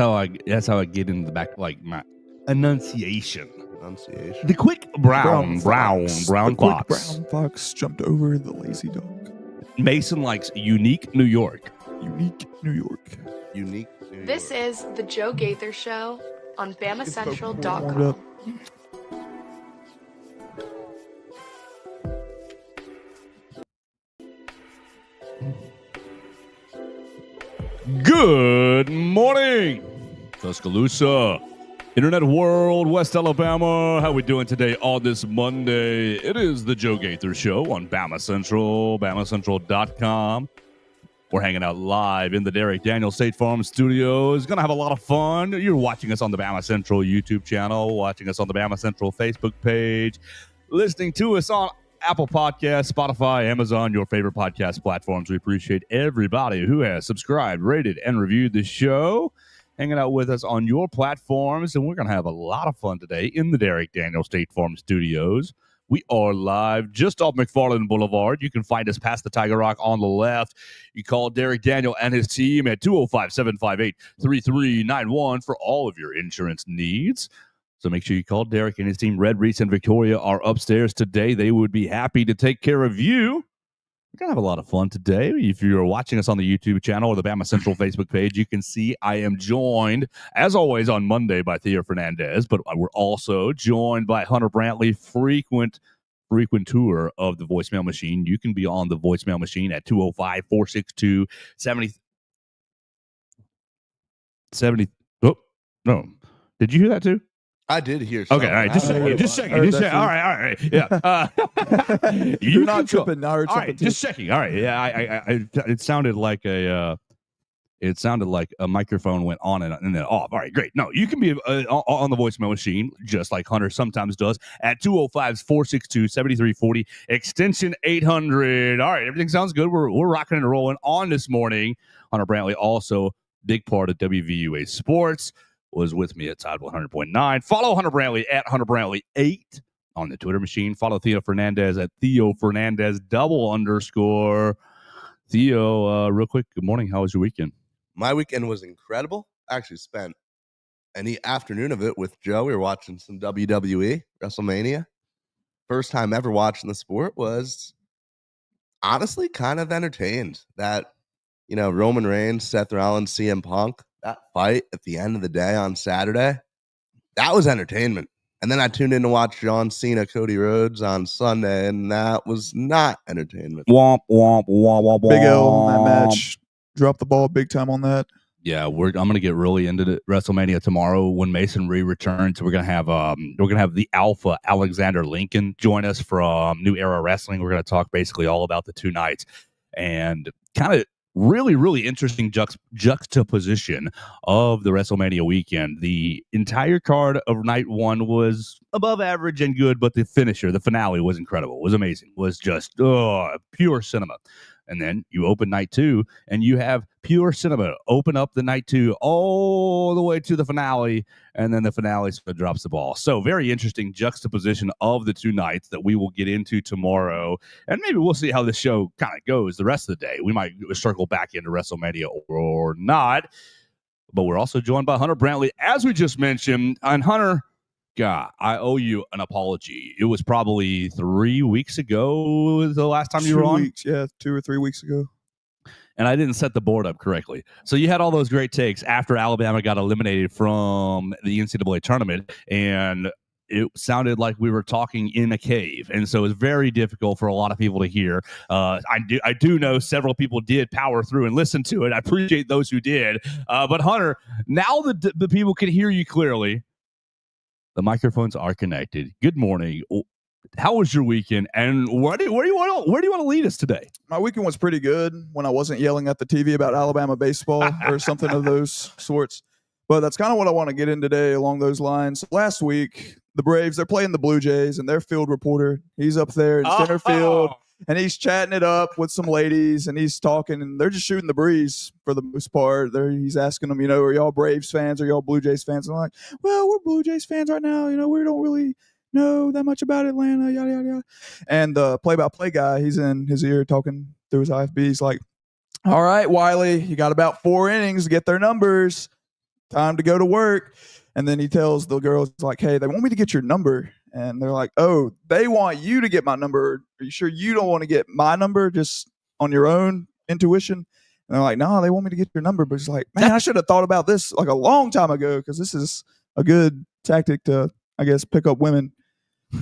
how I get in the back, like my enunciation. Pronunciation. The quick brown The quick fox. brown fox jumped over the lazy dog. Mason likes unique New York. Unique New York. Unique New York. This is the Joe Gaither Show on Warmed up. BamaCentral.com. Good morning, Tuscaloosa, Internet World, West Alabama. How we doing today on this Monday? It is the Joe Gaither Show on BamaCentral, BamaCentral.com. We're hanging out live in the Derek Daniel State Farm Studios. Going to have a lot of fun. You're watching us on the BamaCentral YouTube channel, watching us on the BamaCentral Facebook page, listening to us on Apple Podcasts, Spotify, Amazon, your favorite podcast platforms. We appreciate everybody who has subscribed, rated, and reviewed the show, hanging out with us on your platforms. And we're going to have a lot of fun today in the Derek Daniel State Farm Studios. We are live just off McFarland Boulevard. You can find us past the Tiger Rock on the left. You call Derek Daniel and his team at 205-758-3391 for all of your insurance needs. So make sure you call Derek and his team. Red Reese and Victoria are upstairs today. They would be happy to take care of you. We're going to have a lot of fun today. If you're watching us on the YouTube channel or the BamaCentral Facebook page, you can see I am joined, as always, on Monday by Theo Fernandez, but we're also joined by Hunter Brantley, frequenter of the voicemail machine. You can be on the voicemail machine at 205-462-70. Oh, no. Did you hear that too? I did hear Okay, something. all right, just checking. All right, yeah. You're not tripping. I heard all something right, too. just checking. All right, yeah, it sounded like a microphone went on and then off. All right, great. No, you can be on the voicemail machine, just like Hunter sometimes does, at 205-462-7340, extension 800. All right, everything sounds good. We're rocking and rolling on this morning. Hunter Brantley, also big part of WVUA Sports, was with me at Tide 100.9. Follow Hunter Brantley at Hunter Brantley 8 on the Twitter machine. Follow Theo Fernandez at Theo Fernandez _. Theo, real quick, good morning. How was your weekend? My weekend was incredible. I actually spent any afternoon of it with Joe. We were watching some WWE, WrestleMania. First time ever watching the sport. Was honestly kind of entertained. That, Roman Reigns, Seth Rollins, CM Punk, that fight at the end of the day on Saturday, that was entertainment. And then I tuned in to watch John Cena, Cody Rhodes on Sunday, and that was not entertainment. Womp, womp, womp, womp, Big L womp. on that match. Dropped the ball big time on that. Yeah, I'm gonna get really into the WrestleMania tomorrow when Mason Rhee returns. We're gonna have the Alpha Alexander Lincoln join us from New Era Wrestling. We're gonna talk basically all about the two nights and kind of really, really interesting juxtaposition of the WrestleMania weekend. The entire card of night one was above average and good, but the finale was incredible, was amazing, was just pure cinema. And then you open night two, and you have pure cinema open up the night two all the way to the finale, and then the finale drops the ball. So very interesting juxtaposition of the two nights that we will get into tomorrow. And maybe we'll see how the show kind of goes the rest of the day. We might circle back into WrestleMania or not. But we're also joined by Hunter Brantley, as we just mentioned. And Hunter, God, I owe you an apology. It was probably 3 weeks ago the last time you were on. 2 weeks, yeah, 2 or 3 weeks ago. And I didn't set the board up correctly. So you had all those great takes after Alabama got eliminated from the NCAA tournament, and it sounded like we were talking in a cave. And so it's very difficult for a lot of people to hear. I do know several people did power through and listen to it. I appreciate those who did. But Hunter, now that the people can hear you clearly, the microphones are connected. Good morning. How was your weekend, and where do you want to lead us today? My weekend was pretty good when I wasn't yelling at the TV about Alabama baseball or something of those sorts. But that's kind of what I want to get in today along those lines. Last week, the Braves, they're playing the Blue Jays, and their field reporter, he's up there in center field, and he's chatting it up with some ladies, and he's talking, and they're just shooting the breeze for the most part. He's asking them, are y'all Braves fans or y'all Blue Jays fans? And I'm like, well, we're Blue Jays fans right now. We don't really know that much about Atlanta, yada, yada, yada. And the play-by-play guy, he's in his ear talking through his IFB. He's like, all right, Wiley, you got about 4 innings to get their numbers. time to go to work. And then he tells the girls, like, hey, they want me to get your number. And they're like, oh, they want you to get my number. Are you sure you don't want to get my number just on your own intuition? And they're like, no, they want me to get your number. But it's like, man, I should have thought about this like a long time ago, because this is a good tactic to, I guess, pick up women.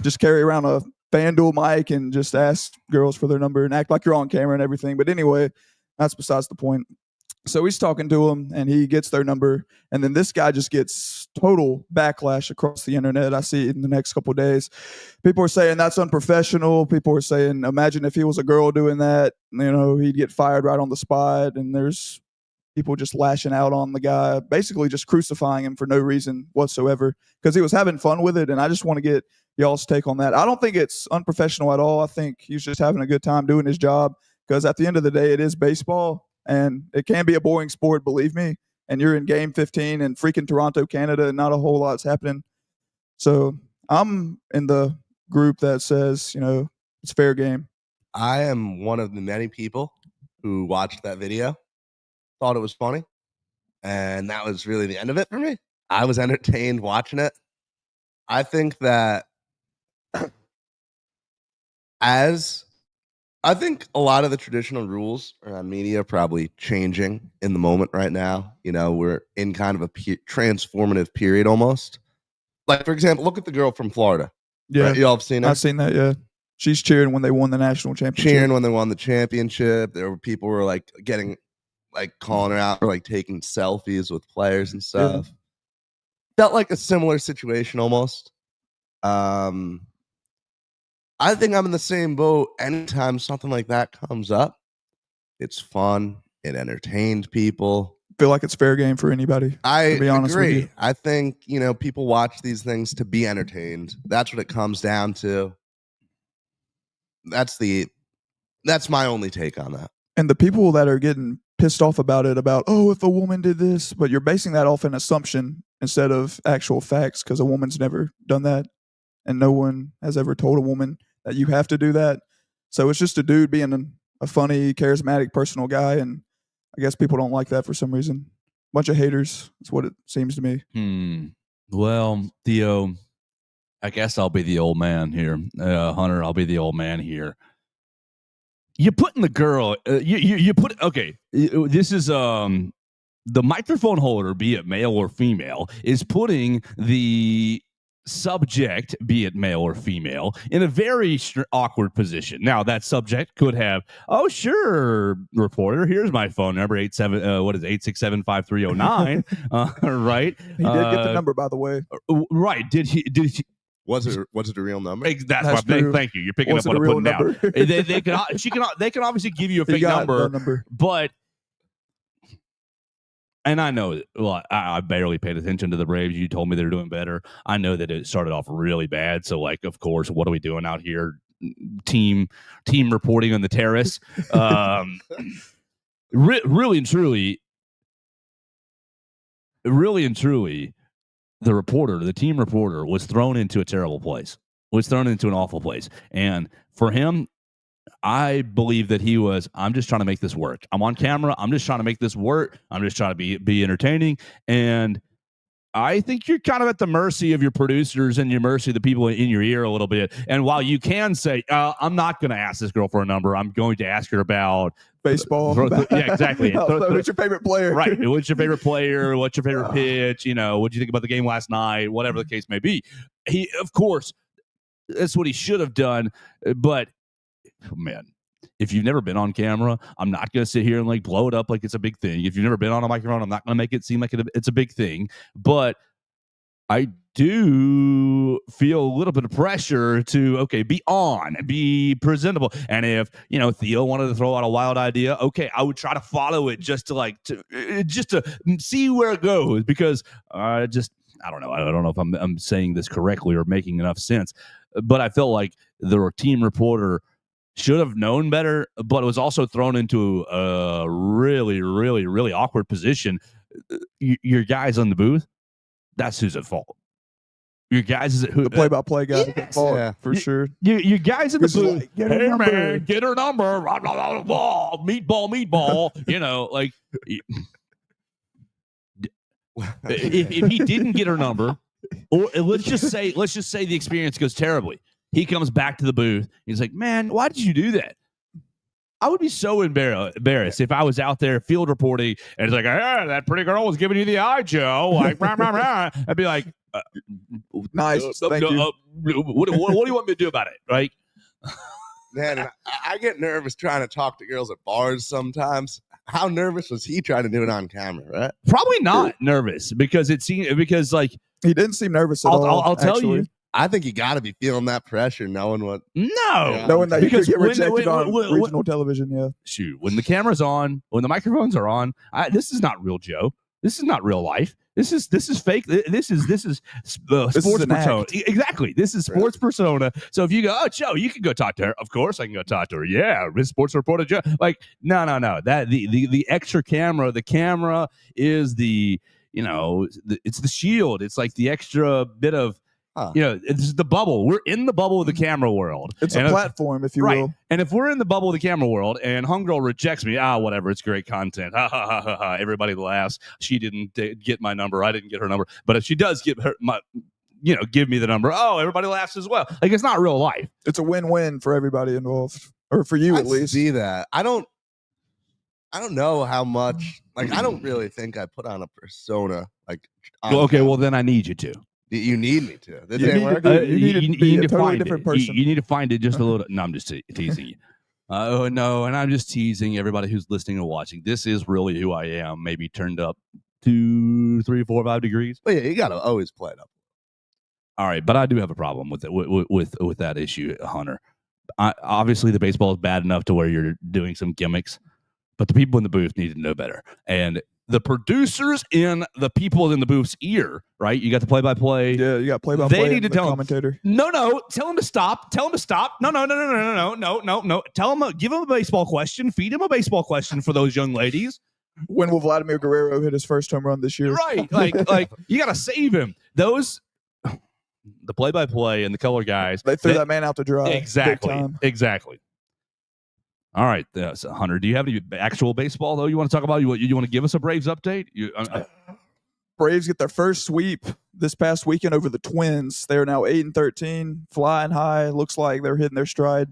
Just carry around a FanDuel mic and just ask girls for their number and act like you're on camera and everything. But anyway, that's besides the point. So he's talking to them and he gets their number. And then this guy just gets total backlash across the internet. I see it in the next couple of days. People are saying that's unprofessional. People are saying, imagine if he was a girl doing that, he'd get fired right on the spot. And there's people just lashing out on the guy, basically just crucifying him for no reason whatsoever, because he was having fun with it. And I just want to get y'all's take on that. I don't think it's unprofessional at all. I think he's just having a good time doing his job, because at the end of the day, it is baseball. And it can be a boring sport, believe me. And you're in game 15 in freaking Toronto, Canada, and not a whole lot's happening. So I'm in the group that says, it's fair game. I am one of the many people who watched that video, thought it was funny, and that was really the end of it for me. I was entertained watching it. I think that I think a lot of the traditional rules around media are probably changing in the moment right now. We're in kind of a transformative period almost. Like, for example, look at the girl from Florida. Yeah. Right? You all have seen her? I've seen that, yeah. She's cheering when they won the national championship. Cheering when they won the championship. There were people who were like calling her out for like taking selfies with players and stuff. Yeah. Felt like a similar situation almost. I think I'm in the same boat. Anytime something like that comes up, it's fun. It entertained people. Feel like it's fair game for anybody. To be honest with you. I think, people watch these things to be entertained. That's what it comes down to. That's my only take on that. And the people that are getting pissed off about it, if a woman did this, but you're basing that off an assumption instead of actual facts, because a woman's never done that. And no one has ever told a woman that you have to do that. So it's just a dude being a funny, charismatic, personal guy. And I guess people don't like that for some reason. Bunch of haters is what it seems to me. Well, Theo, I guess I'll be the old man here. Hunter, I'll be the old man here. You're putting the girl, this is, the microphone holder, be it male or female, is putting the subject, be it male or female, in a very awkward position. Now, that subject could have, oh, sure, reporter, here's my phone number, 867-5309. Right? He did get the number, by the way. Right. Did he? Was it a real number? That's thank you. You're picking up what I'm putting down. They can obviously give you a fake number, but. And I know, I barely paid attention to the Braves. You told me they're doing better. I know that it started off really bad. So, of course, what are we doing out here? Team reporting on the terrace. Really and truly, the team reporter was thrown into a terrible place. Was thrown into an awful place. And for him, I believe that he was, I'm just trying to make this work. I'm on camera. I'm just trying to make this work. I'm just trying to be entertaining. And I think you're kind of at the mercy of your producers and your mercy of the people in your ear a little bit. And while you can say, I'm not going to ask this girl for a number, I'm going to ask her about baseball. Yeah, exactly. What's your favorite player? Right. What's your favorite player? What's your favorite pitch? What do you think about the game last night? Whatever the case may be. He, of course, that's what he should have done. But man, if you've never been on camera, I'm not going to sit here and blow it up like it's a big thing. If you've never been on a microphone, I'm not going to make it seem like it's a big thing. But I do feel a little bit of pressure to, be on, be presentable. And if, Theo wanted to throw out a wild idea, I would try to follow it just to see where it goes, because I don't know. I don't know if I'm saying this correctly or making enough sense, but I feel like the team reporter should have known better, but it was also thrown into a really, really, really awkward position. Your guys on the booth, that's who's at fault. Your guys is the play-by-play guy at fault, for sure. You guys in the booth, get her number. Man, get her number, meatball. if he didn't get her number, or let's just say the experience goes terribly. He comes back to the booth. He's like, "Man, why did you do that?" I would be so embarrassed if I was out there field reporting and it's like, that pretty girl was giving you the eye, Joe. Like, rah, rah, rah. I'd be like, nice. Thank you. What do you want me to do about it? Right? Man, I get nervous trying to talk to girls at bars sometimes. How nervous was he trying to do it on camera, right? Probably not nervous because like he didn't seem nervous at all. I'll tell you. I think you got to be feeling that pressure, knowing what. Knowing that you could get rejected on regional television. Yeah. Shoot, when the camera's on, when the microphones are on, this is not real Joe. This is not real life. This is fake. This is sports persona. Exactly. This is sports persona. So if you go, oh, Joe, you can go talk to her. Of course, I can go talk to her. Yeah, this sports reporter Joe. Like, no. That the extra camera. The camera is it's the shield. It's like the extra bit of. It's the bubble. We're in the bubble of the camera world. It's a platform, if you will. And if we're in the bubble of the camera world and homegirl rejects me, whatever, it's great content. Ha, ha, ha, ha, ha. Everybody laughs. She didn't get my number. I didn't get her number. But if she does get give me the number, everybody laughs as well. Like, it's not real life. It's a win-win for everybody involved, or for you at least. See that. I don't know how much. Like, I don't really think I put on a persona. Like, well, then I need you to. You need me to. You need to find different person. You need to find it just a little. No, I'm just teasing you. No, and I'm just teasing everybody who's listening and watching. This is really who I am. Maybe turned up 2, 3, 4, 5 degrees. But yeah, you got to always play it up. All right, but I do have a problem with it with that issue, Hunter. Obviously, the baseball is bad enough to where you're doing some gimmicks, but the people in the booth need to know better. And the producers in the people in the booth's ear, right? You got the play-by-play. Yeah, you got play-by-play. They need to tell commentator. No. Tell him to stop. No. Tell him, give him a baseball question. Feed him a baseball question for those young ladies. When will Vladimir Guerrero hit his first home run this year? Right. Like you got to save him. The play-by-play and the color guys. They threw that man out to dry. Exactly. All right, so Hunter, do you have any actual baseball, though, you want to talk about? You want to give us a Braves update? Braves get their first sweep this past weekend over the Twins. They're now 8-13, flying high. Looks like they're hitting their stride.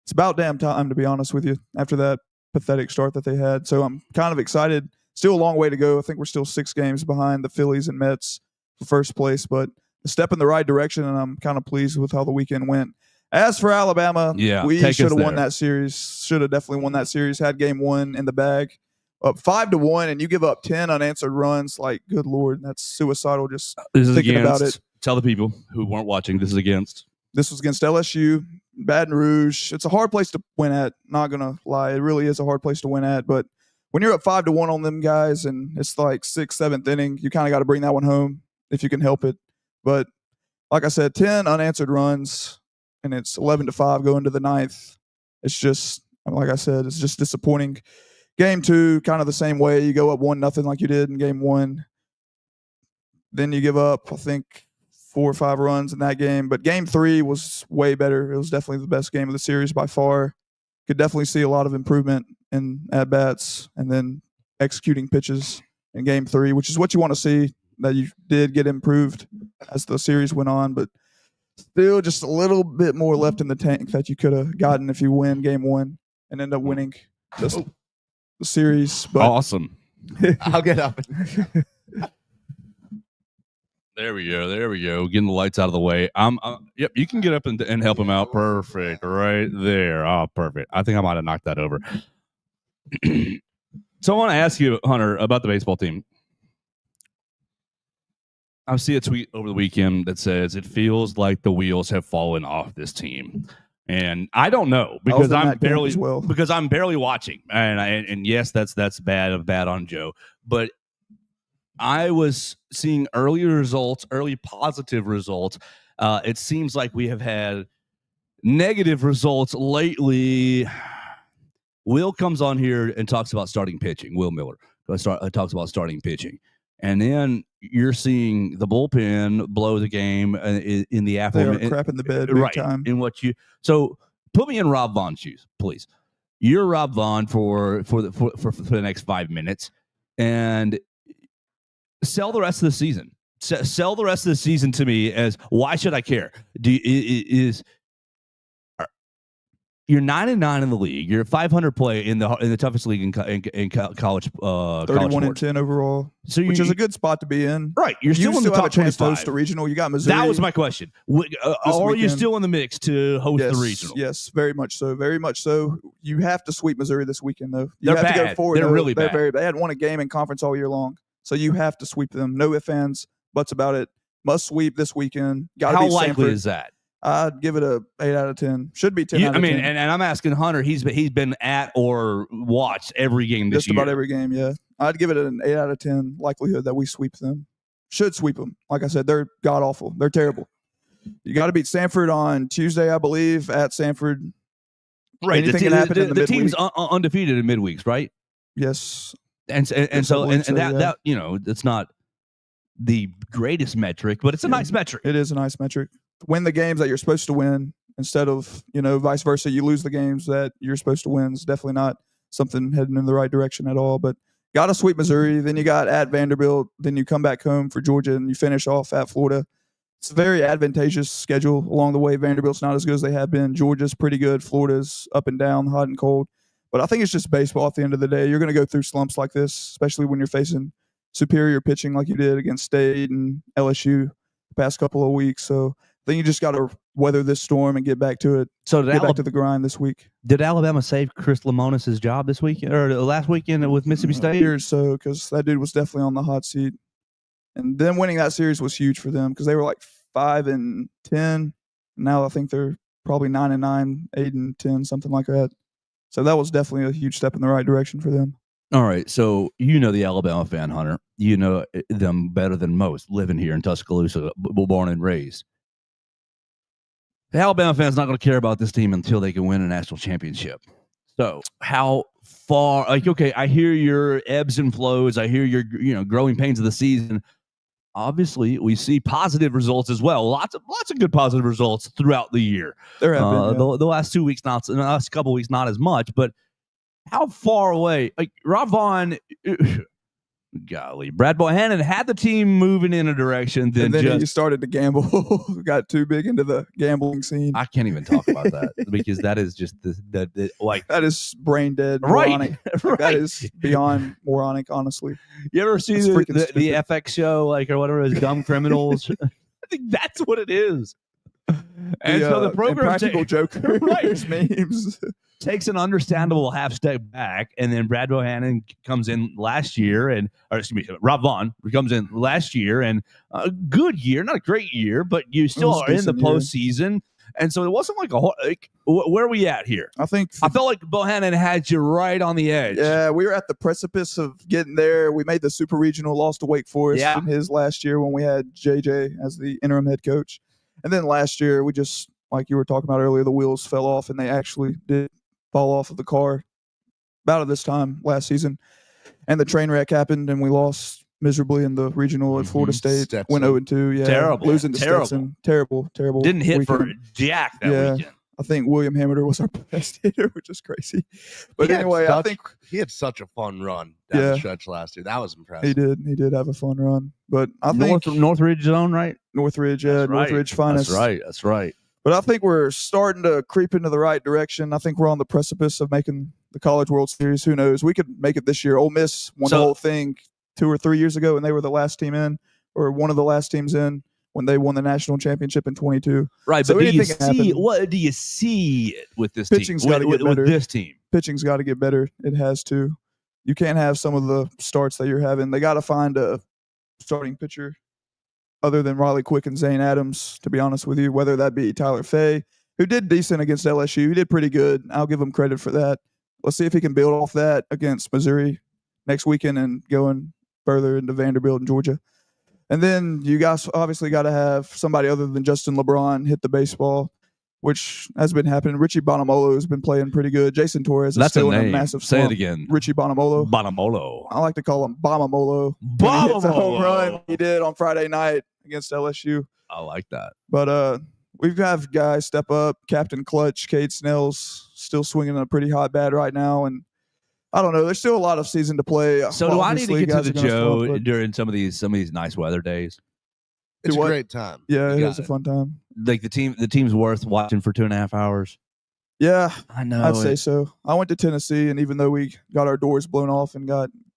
It's about damn time, to be honest with you, after that pathetic start that they had. So I'm kind of excited. Still a long way to go. I think we're still 6 games behind the Phillies and Mets for first place, but a step in the right direction, and I'm kind of pleased with how the weekend went. As for Alabama, we should have won that series. Should have definitely won that series. Had game 1 in the bag. Up 5-1, and you give up 10 unanswered runs. Like, good Lord, that's suicidal. Just thinking about it. Tell the people who weren't watching, this is against. This was against LSU, Baton Rouge. It's a hard place to win at. Not gonna lie, it really is a hard place to win at. But when you're up 5-1 on them guys, and it's like 6th, 7th inning, you kind of got to bring that one home if you can help it. But like I said, 10 unanswered runs. And it's 11-5 going to the 9th. It's just, like I said, it's just disappointing. Game 2, kind of the same way. You go up 1-0 like you did in game 1. Then you give up, I think, 4 or 5 runs in that game. But game 3 was way better. It was definitely the best game of the series by far. Could definitely see a lot of improvement in at-bats and then executing pitches in game 3, which is what you want to see, that you did get improved as the series went on. But still just a little bit more left in the tank that you could have gotten if you win game 1 and end up winning the series. But awesome. I'll get up. There we go. Getting the lights out of the way. Yep, you can get up and help him out. Perfect. Right there. Oh, perfect. I think I might have knocked that over. So I want to ask you, Hunter, about the baseball team. I see a tweet over the weekend that says it feels like the wheels have fallen off this team, and I don't know because I'm barely watching, and yes, that's bad on Joe, but I was seeing early positive results. It seems like we have had negative results lately. Will comes on here and talks about starting pitching. Will Miller talks about starting pitching. And then you're seeing the bullpen blow the game in the afternoon. They are crap in the bed big time. So put me in Rob Vaughn's shoes, please. You're Rob Vaughn for the next 5 minutes, and Sell the rest of the season. Sell the rest of the season to me as why should I care? You're 9-9 in the league. You're 500 play in the toughest league in college. 31-10 overall, so which is a good spot to be in. Right, you're still in the have top a chance 25. to host the regional. You got Missouri. That was my question. Are you still in the mix to host the regional? Yes, very much so. Very much so. You have to sweep Missouri this weekend, though. They're have bad. to go forward. They're really bad. They hadn't won a game in conference all year long, so you have to sweep them. No ifs, ands, buts about it. Must sweep this weekend. How likely is that? I'd give it a 8 out of 10. Should be 10 out of 10. And I'm asking Hunter. He's been at or watched every game this year. Just about every game, yeah. I'd give it an 8 out of 10 likelihood that we sweep them. Should sweep them. Like I said, they're god awful. They're terrible. You got to beat Sanford on Tuesday, I believe, at Sanford. Right. Anything can happen in the team's undefeated in midweeks, right? Yes. And that it's not the greatest metric, but it's a nice metric. It is a nice metric. Win the games that you're supposed to win instead of, vice versa. You lose the games that you're supposed to win. It's definitely not something heading in the right direction at all. But got to sweep Missouri. Then you got at Vanderbilt. Then you come back home for Georgia and you finish off at Florida. It's a very advantageous schedule along the way. Vanderbilt's not as good as they have been. Georgia's pretty good. Florida's up and down, hot and cold. But I think it's just baseball at the end of the day. You're going to go through slumps like this, especially when you're facing superior pitching like you did against State and LSU the past couple of weeks. So I think you just got to weather this storm and get back to it. So get back to the grind this week. Did Alabama save Chris Lemonis' job this weekend or last weekend with Mississippi State? Or so, because that dude was definitely on the hot seat. And then winning that series was huge for them because they were like 5-10. Now I think they're probably 9-9, 8-10, something like that. So that was definitely a huge step in the right direction for them. All right, so the Alabama fan, Hunter. You know them better than most, living here in Tuscaloosa, born and raised. The Alabama fan's not going to care about this team until they can win a national championship. So how far? Okay, I hear your ebbs and flows. I hear your growing pains of the season. Obviously, we see positive results as well. Lots of good positive results throughout the year. There have been, the last 2 weeks, the last couple of weeks, not as much. But how far away? Rob Vaughn. Golly, Brad Bohannon had the team moving in a direction. Then he started to gamble, got too big into the gambling scene. I can't even talk about that because that is just that is brain dead, moronic. Right. That is beyond moronic, honestly. You ever see the FX show or whatever is Dumb Criminals? I think that's what it is. And so the program Practical Jokers memes. Takes an understandable half step back, and then Brad Bohannon comes in last year, Rob Vaughn comes in last year, and a good year, not a great year, but you still are in the postseason, and so it wasn't where are we at here? I felt like Bohannon had you right on the edge. Yeah, we were at the precipice of getting there. We made the Super Regional, lost to Wake Forest in his last year when we had JJ as the interim head coach, and then last year we just, like you were talking about earlier, the wheels fell off, and they actually did fall off of the car about at this time last season, and the train wreck happened, and we lost miserably in the regional at Florida State. Stetson. Went 0-2. Yeah, terrible, losing to terrible. Stetson. Terrible. Didn't hit weekend. for Jack that weekend. I think William Hamilton was our best hitter, which is crazy. But anyway, I think he had such a fun run down the stretch last year. That was impressive. He did have a fun run. But I think Northridge zone, right? Northridge, yeah, Northridge finest. That's right. But I think we're starting to creep into the right direction. I think we're on the precipice of making the College World Series. Who knows? We could make it this year. Ole Miss won the whole thing 2 or 3 years ago, and they were the last team in, or one of the last teams in, when they won the national championship in 22. Right, so but do you see it with this Pitching's team? Got to get better. With this team, pitching's got to get better. It has to. You can't have some of the starts that you're having. They got to find a starting pitcher other than Riley Quick and Zane Adams, to be honest with you, whether that be Tyler Fay, who did decent against LSU. He did pretty good. I'll give him credit for that. Let's see if he can build off that against Missouri next weekend and going further into Vanderbilt and Georgia. And then you guys obviously got to have somebody other than Justin LeBron hit the baseball, which has been happening. Richie Bonamolo has been playing pretty good. Jason Torres is still in a massive slump. Say it again. Richie Bonamolo. Bonamolo. I like to call him Bomamolo. Bomamolo. It's a home run he did on Friday night against LSU. I like that. But we've had guys step up. Captain Clutch, Cade Snell's still swinging a pretty hot bat right now. And I don't know. There's still a lot of season to play. So do I need to Obviously, get to guys the are gonna Joe slump, but during some of these nice weather days? It's a what? great time. Yeah, You it got is a fun time. Like the team's worth watching for 2.5 hours. Yeah, I know. I'd say so. I went to Tennessee, and even though we got our doors blown off and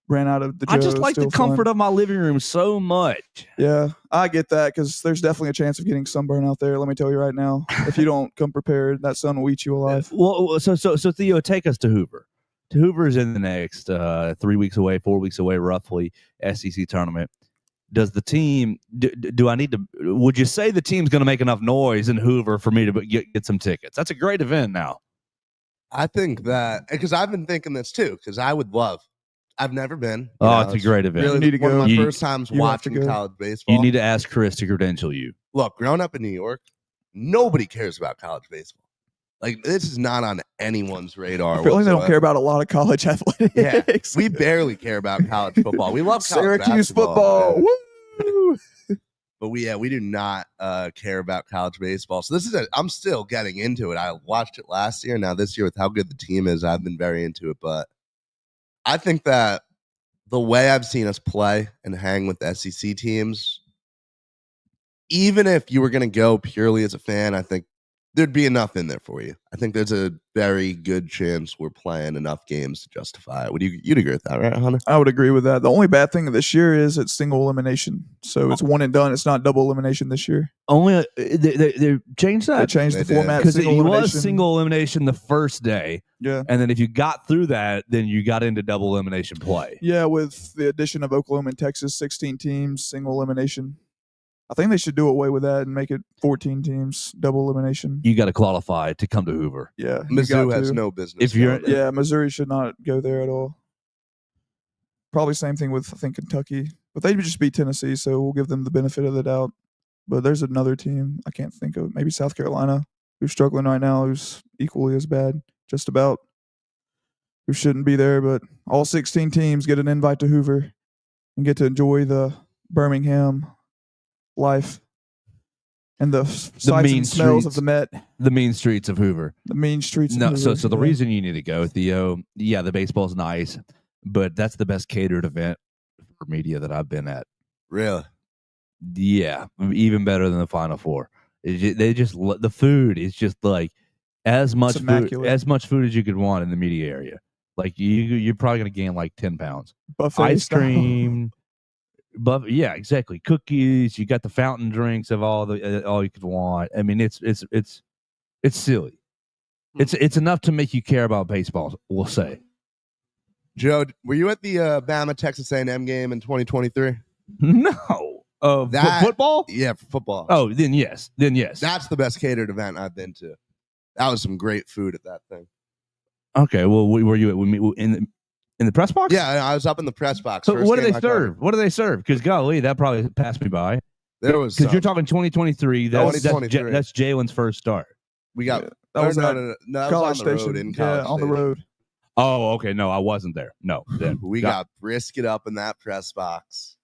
ran out of the Joe, I just like the comfort fun. of my living room so much. Yeah, I get that because there's definitely a chance of getting sunburn out there. Let me tell you right now, if you don't come prepared, that sun will eat you alive. Well, so Theo, take us to Hoover. Hoover is in the next 3 weeks away, 4 weeks away, roughly. SEC tournament. Does the team? Do I need to? Would you say the team's going to make enough noise in Hoover for me to get some tickets? That's a great event now. I think that because I've been thinking this too. Because I would love. I've never been. It's a great event. Really, You need to one go. of my You- first times you have to watching go. college baseball. You need to ask Chris to credential you. Look, growing up in New York, nobody cares about college baseball. Like this is not on anyone's radar. I feel like they don't whatsoever. care about a lot of college athletics. Yeah, we barely care about college football. We love college Syracuse basketball, football. yeah. Woo! But we do not care about college baseball. So I'm still getting into it. I watched it last year. Now this year, with how good the team is, I've been very into it. But I think that the way I've seen us play and hang with the SEC teams, even if you were going to go purely as a fan, I think there'd be enough in there for you. I think there's a very good chance we're playing enough games to justify it. You'd agree with that, right, Hunter? I would agree with that. The only bad thing this year is it's single elimination. So it's one and done. It's not double elimination this year. Only they changed They that changed They the did. format. because it Single was elimination. single elimination the first day, Yeah. and then if you got through that, then you got into double elimination play. Yeah, with the addition of Oklahoma and Texas, 16 teams, single elimination. I think they should do away with that and make it 14 teams, double elimination. You got to qualify to come to Hoover. Yeah. you Mizzou got has to. no business. If you're- going there. Yeah, Missouri should not go there at all. Probably same thing with, I think, Kentucky. But they would just beat Tennessee, so we'll give them the benefit of the doubt. But there's another team I can't think of. Maybe South Carolina, who's struggling right now, who's equally as bad, just about. Who shouldn't be there, but all 16 teams get an invite to Hoover and get to enjoy the Birmingham life and the sights mean and smells streets. of the Met, The mean streets of Hoover. the mean streets. Of No, Hoover. so the Yeah. reason you need to go, Theo, yeah, the baseball's nice, but that's the best catered event for media that I've been at. Really? Yeah, even better than the Final Four. The food is just like as much food immaculate. as food as you could want in the media area. Like you're probably gonna gain like 10 pounds. Buffet Ice style. cream, yeah, exactly. Cookies. You got the fountain drinks of all you could want. I mean, it's silly. It's enough to make you care about baseball. We'll say. Joe, were you at the Bama Texas A&M game in 2023? No, football. Yeah, for football. Oh, then yes. That's the best catered event I've been to. That was some great food at that thing. Okay. Well, were you in the press box? Yeah, I was up in the press box. So First what do game they I covered. serve? What do they serve? Because golly, that probably passed me by. There was Because you're some. talking 2023. That's 2023. that's Jalen's first start. We got Yeah, that was no, at no, no, no, that College was on the Station. road in College Yeah, on the Station. road. Oh, okay. No, I wasn't there. No, then We got brisket up in that press box.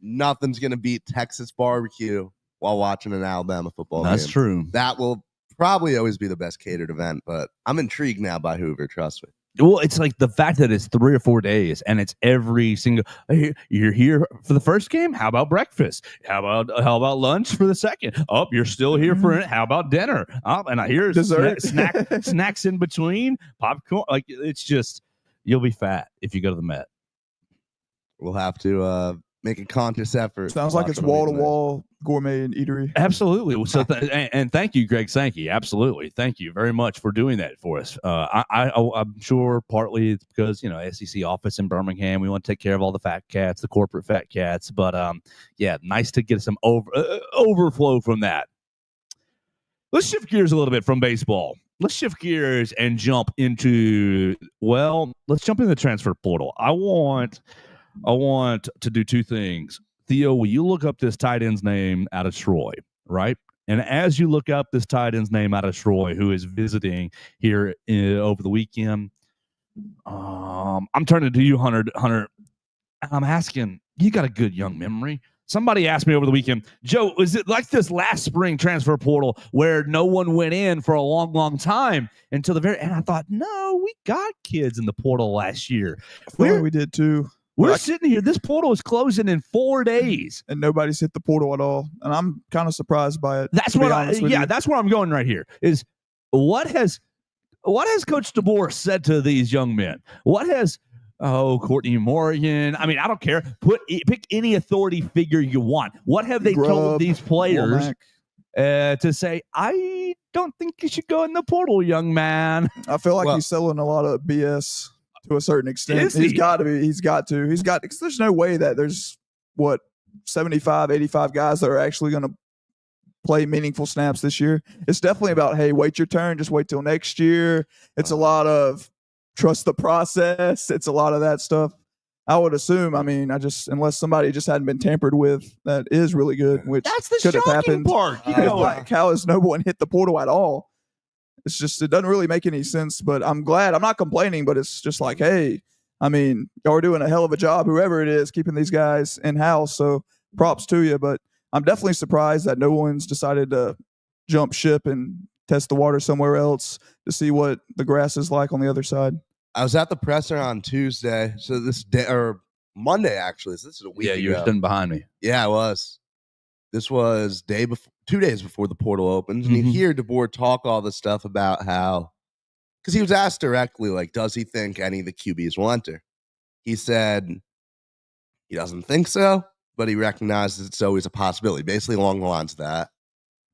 Nothing's gonna beat Texas barbecue while watching an Alabama football That's game. true. That will probably always be the best catered event, but I'm intrigued now by Hoover. Trust me. Well, it's like the fact that it's 3 or 4 days and it's every single. Hey, you're here for the first game. How about breakfast? How about lunch for the second? Oh, you're still here for it. How about dinner? Oh, and I hear Dessert. snacks in between, popcorn. Like it's just you'll be fat if you go to the Met. We'll have to make a conscious effort. Sounds to like watch it's on the wall to weekend. wall gourmet and eatery. Absolutely. So, and thank you, Greg Sankey. Absolutely, thank you very much for doing that for us. I'm sure partly it's because SEC office in Birmingham. We want to take care of all the fat cats, the corporate fat cats. But yeah, nice to get some overflow from that. Let's shift gears a little bit from baseball. Let's shift gears and jump into let's jump into the transfer portal. I want to do two things. Theo, will you look up this tight end's name out of Troy, right? And as you look up this tight end's name out of Troy, who is visiting here over the weekend, I'm turning to you, Hunter. Hunter, I'm asking, you got a good young memory. Somebody asked me over the weekend, Joe, was it like this last spring transfer portal where no one went in for a long, long time until the very end? I thought, no, we got kids in the portal last year. I feel like we did too. We're sitting here. This portal is closing in 4 days, and nobody's hit the portal at all. And I'm kind of surprised by it. That's what that's where I'm going right here. Is what has Coach DeBoer said to these young men? What has Courtney Morgan? I mean, I don't care. Pick any authority figure you want. What have they told these players to say? I don't think you should go in the portal, young man. I feel like he's selling a lot of BS to a certain extent. He's got to. There's no way that there's 75, 85 guys that are actually going to play meaningful snaps this year. It's definitely about, hey, wait your turn. Just wait till next year. It's a lot of trust the process. It's a lot of that stuff. I would assume. I mean, unless somebody just hadn't been tampered with, that is really good, which that's the could have happened. Part. Like, how has no one hit the portal at all? It's just, it doesn't really make any sense. But I'm glad. I'm not complaining, but it's just like, hey, I mean, y'all are doing a hell of a job, whoever it is, keeping these guys in house. So props to you. But I'm definitely surprised that no one's decided to jump ship and test the water somewhere else to see what the grass is like on the other side. I was at the presser on Tuesday, so this day or Monday actually. So this is a week ago. Yeah, you were standing behind me. Yeah, I was. This was 2 days before the portal opens, and you hear DeBoer talk all this stuff about how, because he was asked directly, like, does he think any of the QBs will enter? He said he doesn't think so, but he recognizes it's always a possibility, basically along the lines of that.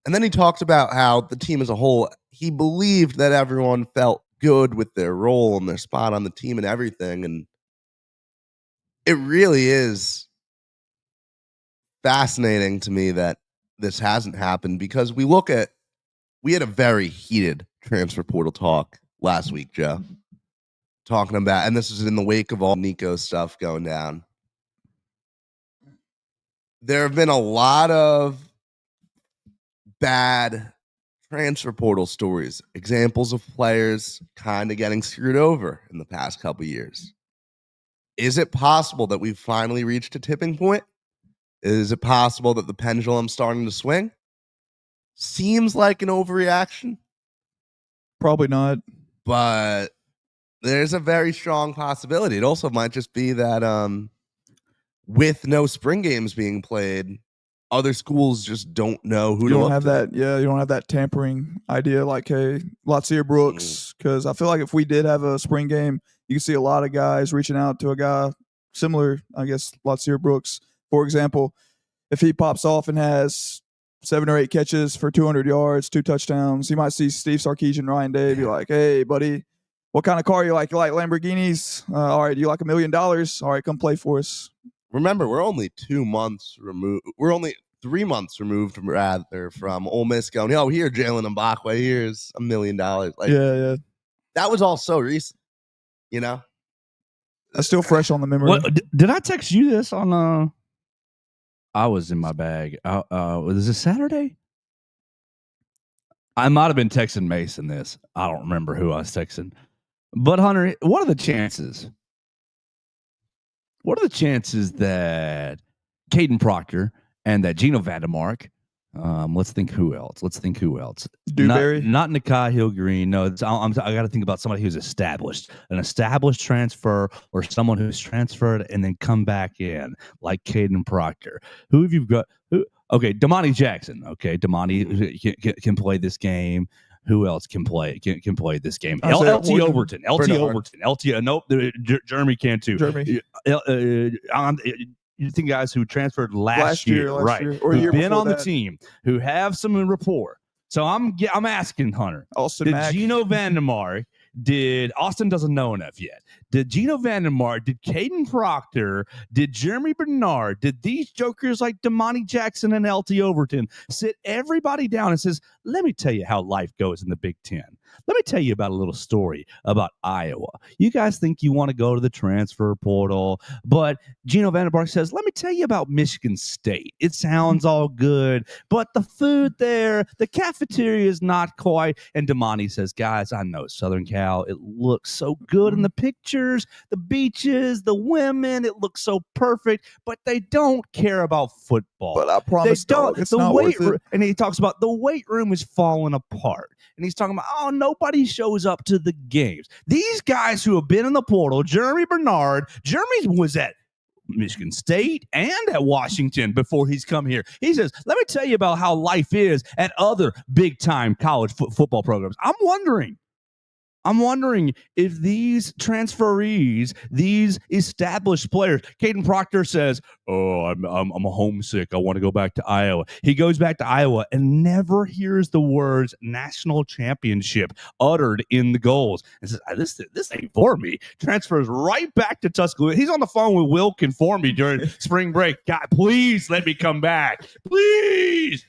And then he talked about how the team as a whole, he believed that everyone felt good with their role and their spot on the team and everything. And it really is fascinating to me that this hasn't happened, because we had a very heated transfer portal talk last week, Joe, talking about, and this is in the wake of all Nico stuff going down. There have been a lot of bad transfer portal stories, examples of players kind of getting screwed over in the past couple years. Is it possible that we've finally reached a tipping point? Is it possible that the pendulum's starting to swing? Seems like an overreaction. Probably not. But there's a very strong possibility. It also might just be that with no spring games being played, other schools just don't know who to look to. You don't have that tampering idea like, hey, Latsier Brooks, because I feel like if we did have a spring game, you can see a lot of guys reaching out to a guy similar, I guess, Latsier Brooks, for example. If he pops off and has 7 or 8 catches for 200 yards, 2 touchdowns, you might see Steve Sarkisian, Ryan Day be like, hey, buddy, what kind of car you like? You like Lamborghinis? All right, do you like $1 million? All right, come play for us. Remember, we're only 2 months removed. We're only 3 months removed, rather, from Ole Miss going, oh, here, Jalen Mbakwe, here's $1 million. Like, yeah. That was all so recent, you know? That's still fresh on the memory. What, did I text you this on I was in my bag. Was it Saturday? I might have been texting Mason this. I don't remember who I was texting. But Hunter, what are the chances? What are the chances that Caden Proctor and that Gino Vandermark, let's think who else. Dewberry? Not Nakai Hill-Green. No, I got to think about somebody who's established. An established transfer, or someone who's transferred and then come back in, like Caden Proctor. Who have you got? Okay, Damani Jackson. Okay, Damani can play this game. Who else can play this game? LT Overton. Nope. Jeremy can too. You think guys who transferred last year, right? Or who've been on the team, who have some rapport. So I'm asking Hunter. Austin did Mack. Gino Vandermark? Did Austin doesn't know enough yet? Did Gino Vandermark? Did Caden Proctor? Did Jeremy Bernard? Did these jokers like Damani Jackson and LT Overton sit everybody down and says, "Let me tell you how life goes in the Big Ten. Let me tell you about a little story about Iowa. You guys think you want to go to the transfer portal, but Gino Vandenberg says, let me tell you about Michigan State. It sounds all good, but the food there, the cafeteria is not quite. And Damani says, guys, I know Southern Cal. It looks so good in the pictures, the beaches, the women. It looks so perfect, but they don't care about football. But I promise, dog, it's not worth it. And he talks about the weight room is falling apart. And he's talking about, oh, nobody shows up to the games. These guys who have been in the portal, Jeremy Bernard, Jeremy was at Michigan State and at Washington before he's come here. He says, let me tell you about how life is at other big-time college football programs. I'm wondering if these transferees, these established players, Caden Proctor says, oh, I'm homesick. I want to go back to Iowa. He goes back to Iowa and never hears the words national championship uttered in the goals. And says, this ain't for me. Transfers right back to Tuscaloosa. He's on the phone with Wilk and Formby during spring break. God, please let me come back. Please.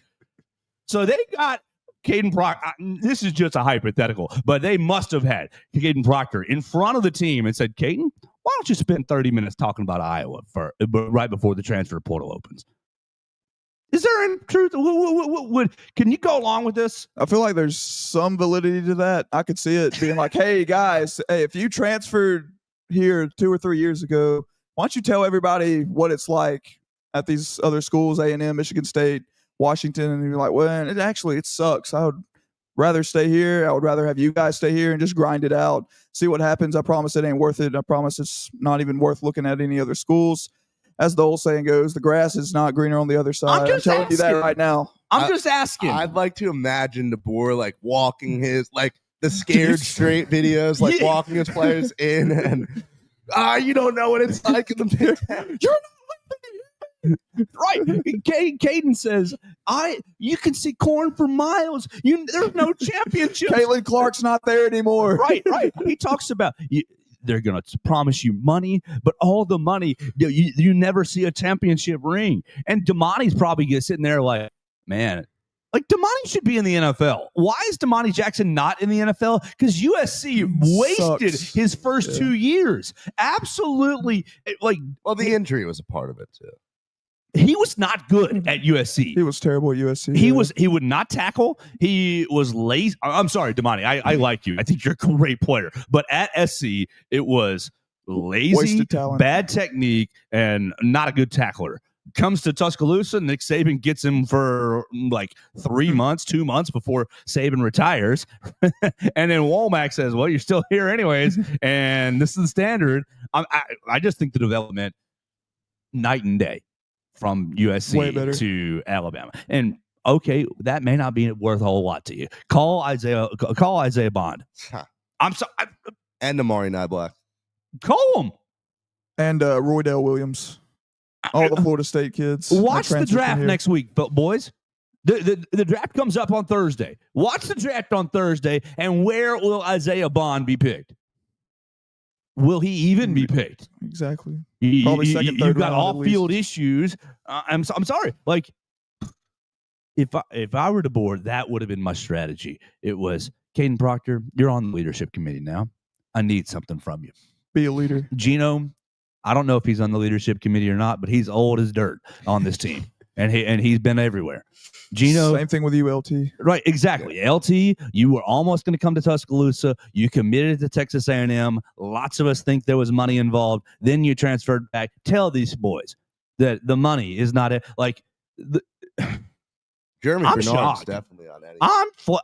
So they got Caden Proctor, this is just a hypothetical, but they must have had Caden Proctor in front of the team and said, Caden, why don't you spend 30 minutes talking about Iowa right before the transfer portal opens? Is there any truth? Can you go along with this? I feel like there's some validity to that. I could see it being like, hey, guys, if you transferred here 2 or 3 years ago, why don't you tell everybody what it's like at these other schools, A&M, Michigan State, Washington, and you're like, well, it sucks. I would rather stay here. I would rather have you guys stay here and just grind it out, see what happens. I promise it ain't worth it. I promise it's not even worth looking at any other schools. As the old saying goes, the grass is not greener on the other side. I'm telling you that right now. I'm just asking. I'd like to imagine DeBoer like walking his, like the scared straight videos, like walking his players in and, you don't know what it's like in the Big Ten. You're right. Caden says, you can see corn for miles. There's no championship. Caitlin Clark's not there anymore. Right. He talks about they're going to promise you money, but all the money, you never see a championship ring. And Damani's probably sitting there like, man, like Damani should be in the NFL. Why is Damani Jackson not in the NFL? Because USC wasted his first 2 years. Absolutely. Well, the injury was a part of it too. He was not good at USC. He was terrible at USC. He would not tackle. He was lazy. I'm sorry, Damani. I like you. I think you're a great player. But at SC, it was lazy, bad technique, and not a good tackler. Comes to Tuscaloosa, Nick Saban gets him for like 3 months, 2 months before Saban retires. And then Womack says, well, you're still here anyways, and this is the standard. I just think the development night and day from USC to Alabama. And okay, that may not be worth a whole lot to you. Call Isaiah Bond. I'm sorry. And Amari Niblack. Call him. And Roydell Williams. All the Florida State kids. Watch the draft next week, boys. The draft comes up on Thursday. Watch the draft on Thursday, and where will Isaiah Bond be picked? Will he even be picked? Exactly. Probably second, third. You've got off-field issues. I'm sorry. Like, if I were to board, that would have been my strategy. It was, Caden Proctor, you're on the leadership committee now. I need something from you. Be a leader. Gino, I don't know if he's on the leadership committee or not, but he's old as dirt on this team, and he's been everywhere. Gino, same thing with you, LT. Right, exactly. Yeah. LT, you were almost going to come to Tuscaloosa. You committed to Texas A&M. Lots of us think there was money involved. Then you transferred back. Tell these boys that the money is not Jeremy I'm Bernard's shocked. Definitely on Eddie.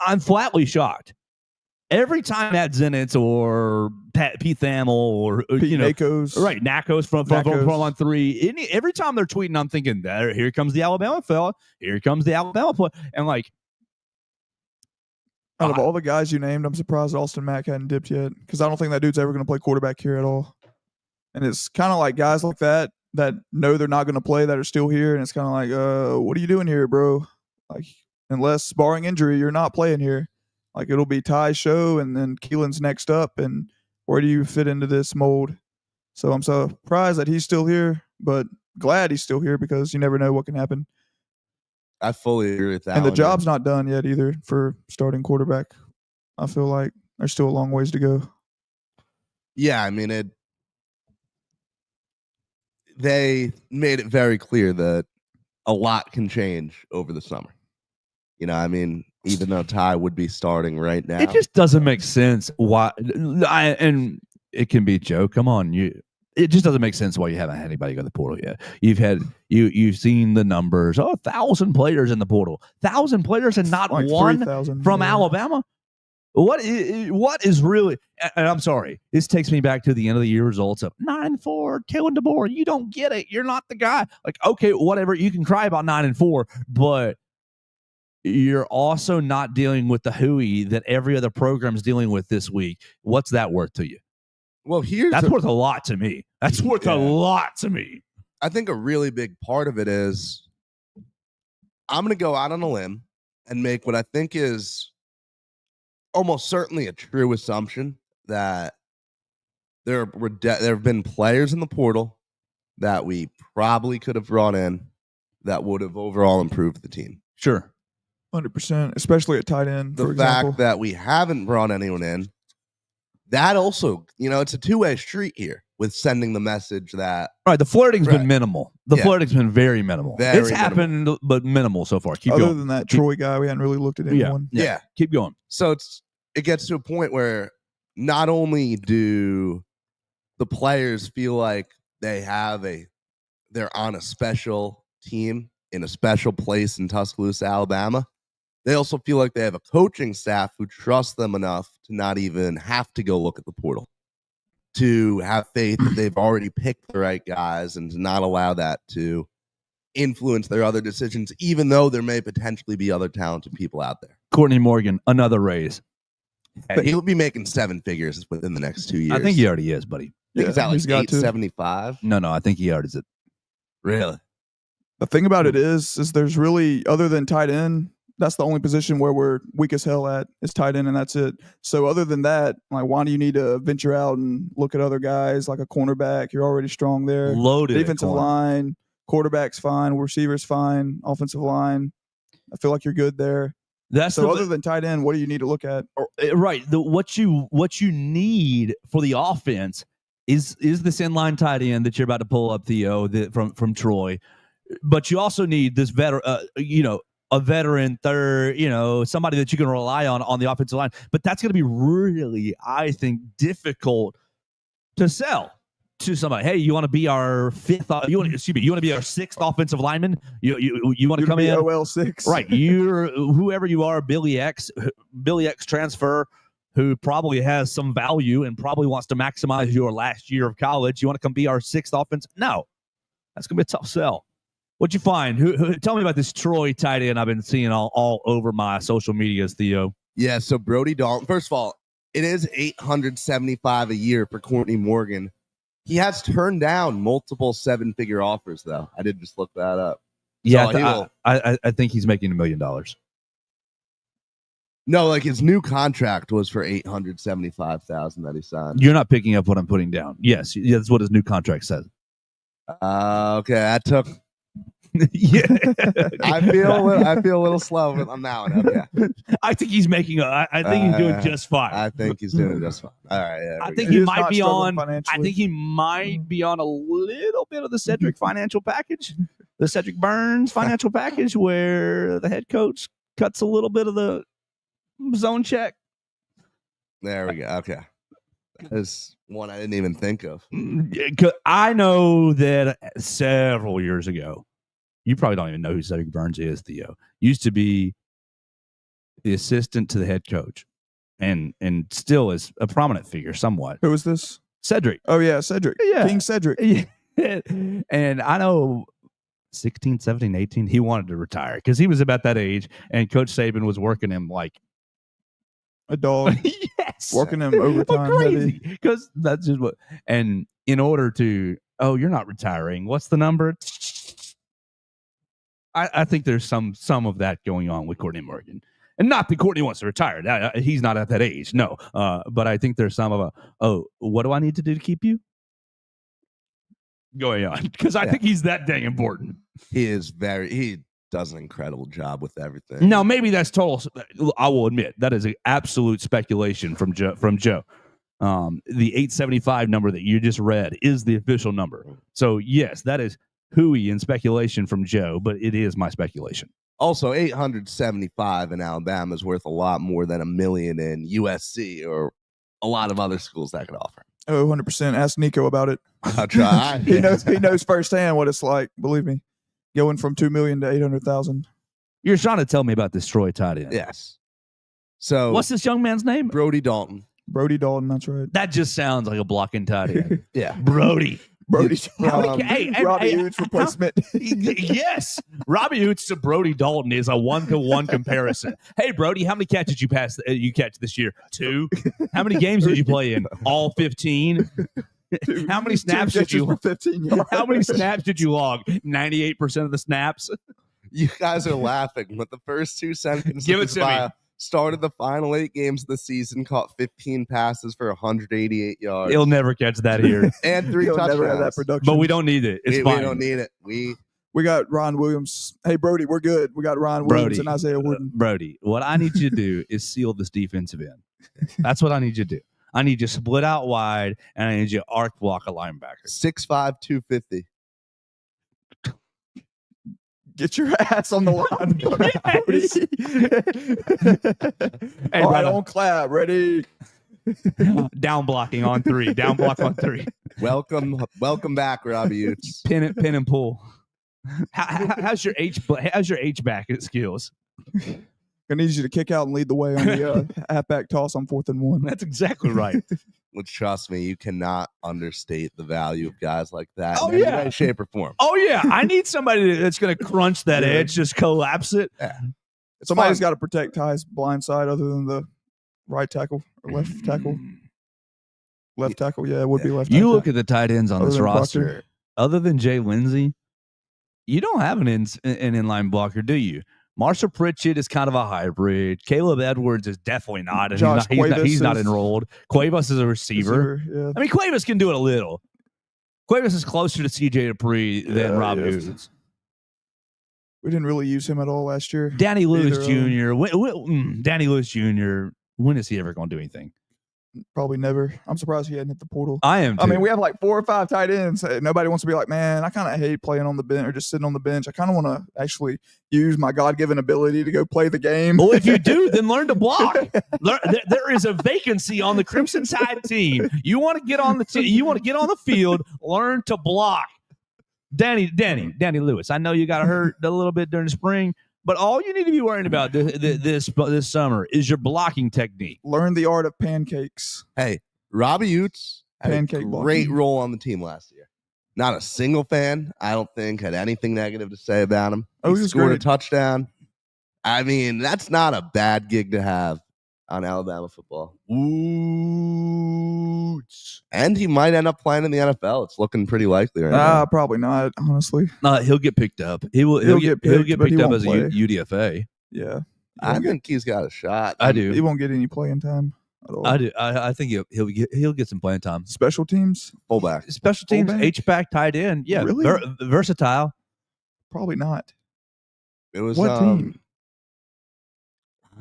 I'm flatly shocked. Every time Matt Zenitz or Pete Thamel or Pete Nakos. Right, Nakos from on three. Every time they're tweeting, I'm thinking, here comes the Alabama fella. Here comes the Alabama player. And like, out of all the guys you named, I'm surprised Austin Mack hadn't dipped yet, because I don't think that dude's ever going to play quarterback here at all. And it's kind of like guys like that know they're not going to play that are still here, and it's kind of like, what are you doing here, bro? Like, unless barring injury, you're not playing here. Like, it'll be Ty's show, and then Keelan's next up, and where do you fit into this mold? So I'm surprised that he's still here, but glad he's still here, because you never know what can happen. I fully agree with that. And the job's not done yet either for starting quarterback. I feel like there's still a long ways to go. Yeah, I mean, they made it very clear that a lot can change over the summer. You know, I mean, even though Ty would be starting right now, It just doesn't make sense why. And it can be Joe. Come on, it just doesn't make sense why you haven't had anybody go to the portal yet. You've seen the numbers. 1,000 players in the portal, 1,000 players, and not Like one 3,000, from yeah. Alabama. What is really? And I'm sorry, this takes me back to the end of the year results of 9-4, Taylor DeBoer. You don't get it. You're not the guy. Like, okay, whatever. You can cry about 9-4, but you're also not dealing with the hooey that every other program's dealing with this week. What's that worth to you? well, That's worth a lot to me. That's worth a lot to me. I think a really big part of it is I'm going to go out on a limb and make what I think is almost certainly a true assumption that there have been players in the portal that we probably could have brought in that would have overall improved the team. Sure. 100%, especially at tight end. The for example. fact that we haven't brought anyone in, that also, it's a two-way street here with sending the message that All right, the flirting's Right. been minimal. The Yeah. flirting's been very minimal. Very It's happened, but minimal so far. Keep Other going. than that Troy guy, we hadn't really looked at Yeah. anyone. yeah. Keep going. So it gets to a point where not only do the players feel like they're on a special team in a special place in Tuscaloosa, Alabama, they also feel like they have a coaching staff who trusts them enough to not even have to go look at the portal, to have faith that they've already picked the right guys and to not allow that to influence their other decisions, even though there may potentially be other talented people out there. Courtney Morgan, another raise. But he'll be making 7 figures within the next 2 years. I think he already is, buddy. I think it's at like he's got to. 875. No, I think he already is. Really? The thing about it is there's really, other than tight end, that's the only position where we're weak as hell at is tight end, and that's it. So other than that, like, why do you need to venture out and look at other guys like a cornerback? You're already strong there. Loaded. at Defensive corner. line, quarterback's fine, receiver's fine, offensive line. I feel like you're good there. That's So other than tight end, what do you need to look at? right. What you need for the offense is this inline tight end that you're about to pull up, Theo, from Troy. But you also need this veteran, a veteran third, somebody that you can rely on the offensive line. But that's going to be really, I think, difficult to sell to somebody. Hey, you want to be our you want to be our 6th offensive lineman? You want to come in? OL6. Right. You're whoever you are, Billy X transfer, who probably has some value and probably wants to maximize your last year of college. You want to come be our 6th offense? No, that's going to be a tough sell. What'd you find? Tell me about this Troy tight end I've been seeing all over my social medias, Theo. Yeah, so Brody Dalton, first of all, it is $875 a year for Courtney Morgan. He has turned down multiple 7-figure offers, though. I did just look that up. Yeah, So I think he's making $1 million. No, like his new contract was for $875,000 that he signed. You're not picking up what I'm putting down. Yes, that's what his new contract says. Okay, that took. Yeah, I feel a little slow on that one. Okay. I think he's making. I think he's doing just fine. I think he's doing just fine. All right. Yeah, I think He he is might not be struggling on. financially. I think he might be on a little bit of the Cedric financial package, the Cedric Burns financial package, where the head coach cuts a little bit of the zone check. There we go. Okay. That's one I didn't even think of. 'Cause I know that several years ago, you probably don't even know who Cedric Burns is, Theo. Used to be the assistant to the head coach, and still is a prominent figure somewhat. Who is this? Cedric. Oh, yeah, Cedric. Yeah. King Cedric. And I know 16, 17, 18, he wanted to retire because he was about that age, and Coach Saban was working him like A dog. yes, Working him overtime crazy because that's just what. And in order to, you're not retiring. What's the number? I think there's some of that going on with Courtney Morgan, and not that Courtney wants to retire. He's not at that age, no. But I think there's some of what do I need to do to keep you going on? Because I think he's that dang important. He is very does an incredible job with everything. Now, maybe that's total. I will admit that is an absolute speculation from Joe. The 875 number that you just read is the official number. So yes, that is hooey and speculation from Joe, but it is my speculation. Also, 875 in Alabama is worth a lot more than $1 million in USC or a lot of other schools that could offer. Oh, 100%. Ask Nico about it. I'll try. He knows firsthand what it's like. Believe me, going from $2 million to 800,000. You're trying to tell me about this Troy tight end. Yes. So What's this young man's name? Brody Dalton. Brody Dalton. That's right. That just sounds like a blocking tight end. Yeah. Brody. Brody. Robbie Hoots replacement. Yes. Robbie Hoots to Brody Dalton is a 1-to-1 comparison. Hey, Brody, how many catches you catch this year? 2. How many games did you play in? All 15. How many snaps did you? 15 yards. How many snaps did you log? 98% of the snaps. You guys are laughing, but the first 2 sentences Give it to me. Started the final 8 games of the season, caught 15 passes for 188 yards. He'll never catch that here. And 3 He'll touchdowns. never have that production. But we don't need it. It's fine. We don't need it. We got Ron Williams. Hey, Brody, we're good. We got Ron Williams and Isaiah Wooden. Brody, what I need you to do is seal this defensive end. That's what I need you to do. I need you to split out wide, and I need you to arc block a linebacker. 6'5", 250. Get your ass on the line. Hey, all right, brother. on clap. Ready? Down blocking on 3. Down block on 3. Welcome back, Robbie Utes. Pin and pull. How's your H back skills? I need you to kick out and lead the way on the halfback toss on 4th and 1. That's exactly right. Well, trust me, you cannot understate the value of guys like that Oh, in yeah. any way, shape, or form. Oh yeah, I need somebody that's going to crunch that edge, just collapse it. Yeah. Somebody's got to protect Ty's blind side other than the right tackle or left tackle. Left tackle, yeah, it would be left tackle. You look at the tight ends on Other this than roster. Proctor. Other than Jay Lindsey, you don't have an inline blocker, do you? Marshall Pritchett is kind of a hybrid. Caleb Edwards is definitely not. And Josh he's not Cuevas enrolled. Cuevas is a receiver. Yeah. I mean, Cuevas can do it a little. Cuevas is closer to CJ Dupree than Rob he is. Hughes. We didn't really use him at all last year. Danny Lewis Either, Jr. Danny Lewis Jr. When is he ever going to do anything? Probably never. I'm surprised he hadn't hit the portal. I am too. I mean, we have like 4 or 5 tight ends. Nobody wants to be like, man, I kind of hate playing on the bench or just sitting on the bench. I kind of want to actually use my God-given ability to go play the game. Well, if you do, then learn to block. There is a vacancy on the Crimson Tide team. You want to get on the you want to get on the field. Learn to block. Danny Lewis. I know you got hurt a little bit during the spring, but all you need to be worrying about this summer is your blocking technique. Learn the art of pancakes. Hey, Robbie Utes had Pancake a blocking. great role on the team last year. Not a single fan, I don't think, had anything negative to say about him. Oh, he He was scored great. a touchdown. I mean, that's not a bad gig to have on Alabama football. Utes. And he might end up playing in the NFL. It's looking pretty likely right now. Probably not, honestly. He'll get picked up. He'll get picked but he up won't as a play. UDFA. Yeah. I think he's got a shot. I do. He won't get any playing time at all. I do. I think he'll get some playing time. Special teams? Fullback. Special teams, Fullback? H-back, tight end. Yeah, Really? versatile. Probably not. It was What team?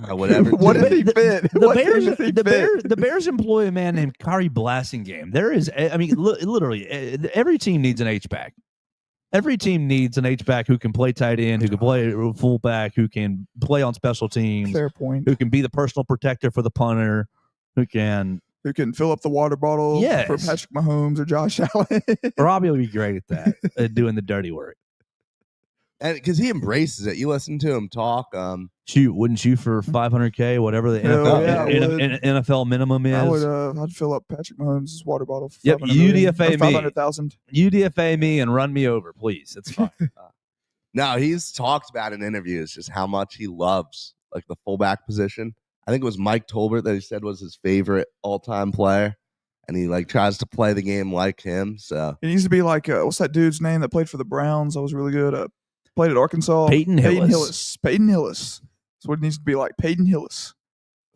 Whatever. What team. did he fit? The What team Bears, does he the fit? Bears, the Bears employ a man named Kari Blasingame. There is, I mean, literally, every team needs an H-back. Every team needs an H-back who can play tight end, who can play fullback, who can play on special teams, Fair point. who can be the personal protector for the punter, who can. Who can fill up the water bottle Yes. for Patrick Mahomes or Josh Allen? Robbie will be great at that, at doing the dirty work. And because he embraces it. You listen to him talk. Wouldn't shoot for $500K, whatever the Hell NFL, yeah, I would. NFL minimum is. I would. I'd fill up Patrick Mahomes' water bottle for Yep, 500,000. UDFA me. 500,000. UDFA me and run me over, please. It's fine. No, he's talked about in interviews just how much he loves like the fullback position. I think it was Mike Tolbert that he said was his favorite all-time player, and he like tries to play the game like him. So He needs to be like what's that dude's name that played for the Browns? I was really good. Played at Arkansas. Peyton Hillis. Peyton Hillis. That's what it needs to be like. Peyton Hillis.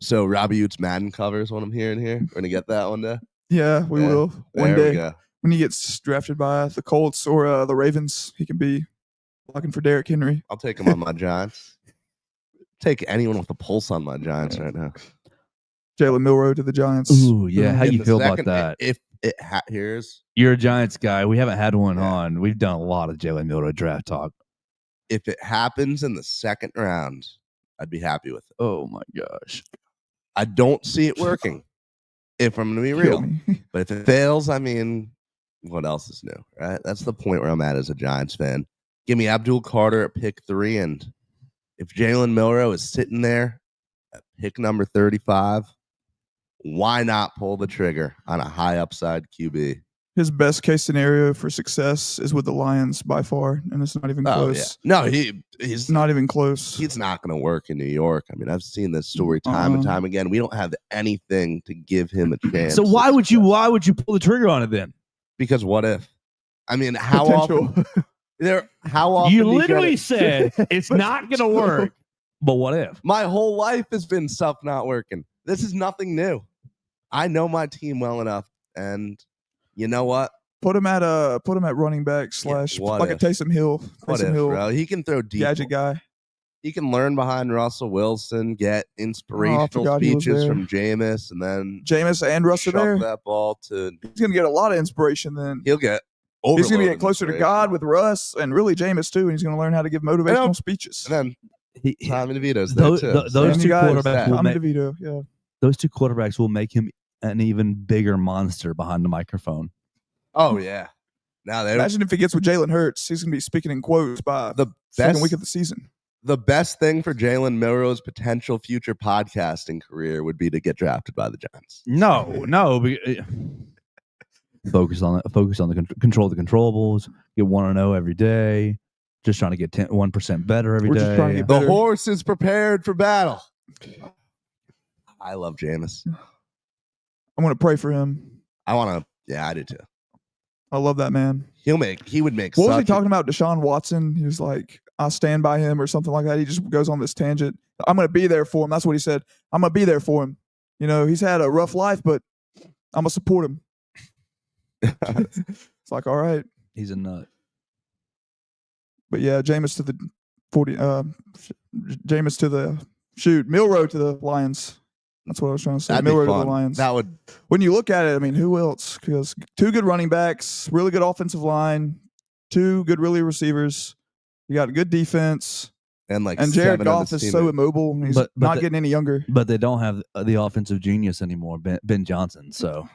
So Robbie Utes Madden covers what I'm hearing here. We're gonna get that one day. Yeah, we Yeah, will one There we day go. when he gets drafted by the Colts or the Ravens. He can be Looking for Derrick Henry. I'll take him on my Giants. Take anyone with a pulse on my Giants right now. Jalen Milroe to the Giants. Ooh, yeah. How In you the feel about second- that? If it here's You're a Giants guy. We haven't had one Yeah. on. We've done a lot of Jalen Milroe draft talk. if it happens in the second round, I'd be happy with it. Oh my gosh. I don't see it working. If I'm going to be Kill real, me. but if it fails, I mean, what else is new, right? That's the point where I'm at as a Giants fan. Give me Abdul Carter at pick 3, and if Jalen Milroe is sitting there at pick number 35, why not pull the trigger on a high upside QB? His best case scenario for success is with the Lions by far, and it's not even Oh yeah, close. no, he's Not even close. He's not going to work in New York. I mean, I've seen this story time and time again. We don't have anything to give him a chance. So why would you pull the trigger on it then? Because what if? I mean, how Potential. often? How often? You do get literally it? said it's not going to work. But what if? My whole life has been stuff not working. This is nothing new. I know my team well enough, and you know what? Put him at running back slash what like a if? Taysom Hill. What Taysom if, Hill, bro? He can throw deep. gadget guy. He can learn behind Russell Wilson, get inspirational forgot he was speeches there. from Jameis, and then Jameis and Russ are shove there. that ball to. He's gonna get a lot of inspiration then. He'll get. He's gonna overloaded get closer to inspiration. God with Russ and really Jameis too. And he's gonna learn how to give motivational speeches. And then Tommy DeVito's Those, there too. those Same two guys. quarterbacks will Tommy make, DeVito, yeah. those two quarterbacks will make him an even bigger monster behind the microphone. Oh yeah. Now they Imagine if he gets with Jalen Hurts, he's gonna be speaking in quotes by the second best week of the season. the best thing for Jalen Milroe's potential future podcasting career would be to get drafted by the Giants. No. Focus on the control the controllables. Get 1-0 every day. Just trying to get 1% better every We're day. just trying to get The better. horse is prepared for battle. I love Jameis. I'm gonna pray for him. I want to. Yeah, I do too. I love that man. He would make. What was he such a- talking about? Deshaun Watson. He was like, "I stand by him" or something like that. He just goes on this tangent. I'm gonna be there for him. That's what he said. I'm gonna be there for him. You know, he's had a rough life, but I'm gonna support him. It's like, all right, He's a nut. but yeah, Jameis to the 40. Jameis to the Milroe to the Lions. That's what I was trying to say. That'd be Milroe to fun. the Lions. That would. When you look at it, I mean, who else? Because 2 good running backs, really good offensive line, 2 good really receivers. You got a good defense, And like. and Jared 7 of Goff his is so teammates. immobile. And he's But not the- getting any younger. But they don't have the offensive genius anymore, Ben Johnson. So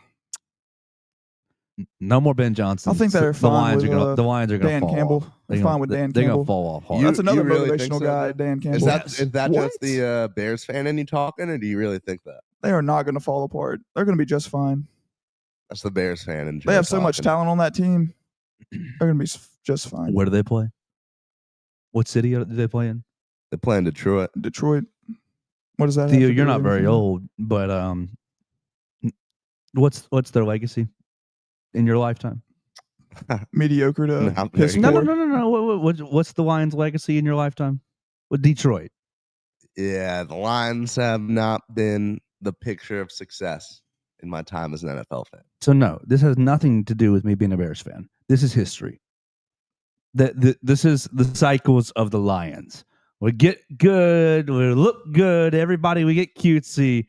no more Ben Johnson. I think they're the fine Lions with, are gonna. The Lions are gonna Dan fall Campbell. off. They're fine with Dan They're gonna Campbell. fall off hard. You- That's another really think motivational so, guy, man? Dan Campbell. Is that What? just the Bears fan in you talking, or do you really think that? They are not going to fall apart. They're going to be just fine. That's the Bears fan in They have so much talking. talent on that team. They're going to be just fine. Where do they play? What city do they play in? They play in Detroit. Detroit. What does that? have Theo, to you're do not with very anything? old, but what's their legacy in your lifetime? Mediocre to Not piss very poor. No. What's the Lions' legacy in your lifetime? With Detroit. Yeah, the Lions have not been the picture of success in my time as an NFL fan. So no, this has nothing to do with me being a Bears fan. This is history. This is the cycles of the Lions. We get good, we look good, everybody, we get cutesy,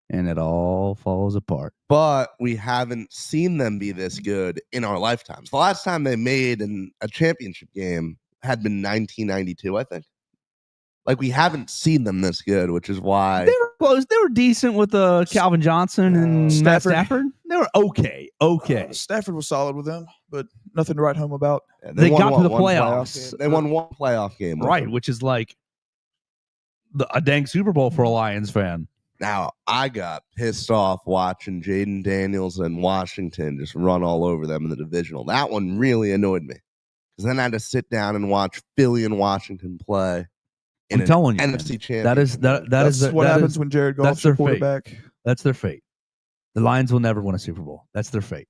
and it all falls apart. But we haven't seen them be this good in our lifetimes. The last time they made a championship game had been 1992, I think. Like, we haven't seen them this good, which is why They were close. They were decent with Calvin Johnson and Matt Stafford. Stafford. They were okay. Stafford was solid with them, but nothing to write home about. They won, got to the one playoffs. game? They won one playoff game. Right, which is like a dang Super Bowl for a Lions fan. Now, I got pissed off watching Jaden Daniels and Washington just run all over them in the divisional. That one really annoyed me. Because then I had to sit down and watch Philly and Washington play in I'm telling you, NFC man. championship. That is That's what happens when Jared Goff's your their fate. quarterback. That's their fate. The Lions will never win a Super Bowl. That's their fate.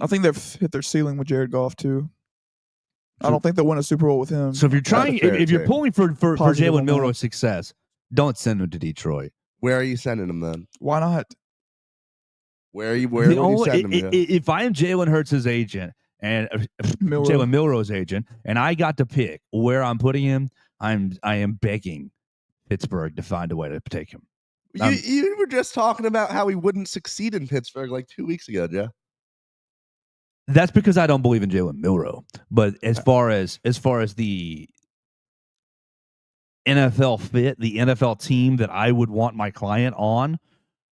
I think they've hit their ceiling with Jared Goff too. I don't think they'll win a Super Bowl with him. So if you're trying, That's fair if you're take. pulling for Positive Jalen on that. Milroe's success, don't send him to Detroit. Where are you sending him then? Why not? Where would you send him to? If I am Jalen Hurts' agent and Milroe. Jalen Milroe's agent, and I got to pick where I'm putting him. I am begging Pittsburgh to find a way to take him. You were just talking about how he wouldn't succeed in Pittsburgh like 2 weeks ago, Joe. That's because I don't believe in Jalen Milroe. But as far as the NFL fit, the NFL team that I would want my client on,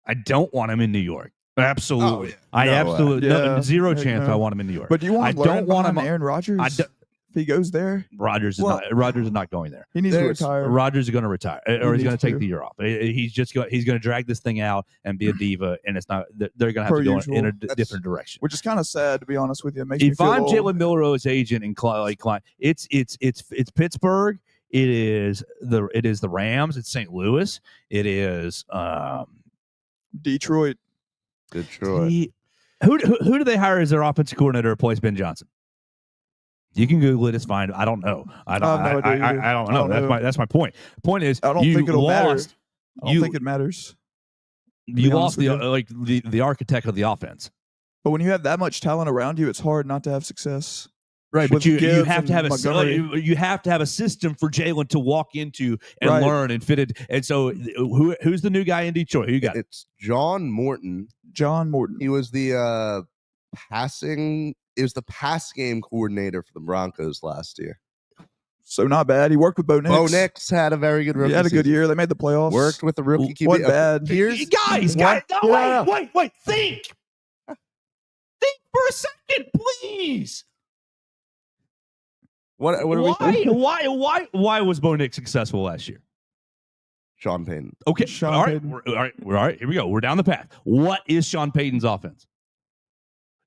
I don't want him in New York. Absolutely. Oh, yeah. I absolutely zero Heck chance no. I want him in New York. But do you want him? I don't want him. Aaron Rodgers. If he goes there, Rodgers is not going there. he needs to retire. Rodgers is going to retire, or he's going to take to. the year off. He's going to drag this thing out and be a diva, and it's not. They're going to have to go in a different direction. Which is kind of sad, to be honest with you. It makes me If feel I'm old. Jalen Milroe's agent and client, it's Pittsburgh. It is the Rams. It's St. Louis. It is Detroit. Who do they hire as their offensive coordinator to replace Ben Johnson? You can Google it. It's fine. I don't know. I don't know. That's my point. Point is, I don't think it'll matter. I don't think it matters. You lost the architect of the offense. But when you have that much talent around you, it's hard not to have success. Right, but you have to have you have to have a system for Jalen to walk into and learn and fit it. And so, who's the new guy in Detroit? Who you got? It's John Morton. He was the pass game coordinator for the Broncos last year. So not bad. He worked with Bo Nix. Bo Nix had a very good rookie. He had a good year. They made the playoffs. Worked with the rookie QB. What bad? Guys, no, wait. Think for a second, please. What are we thinking? Why was Bo Nix successful last year? Sean Payton. Okay, Sean all Payton. right. Here we go. We're down the path. What is Sean Payton's offense?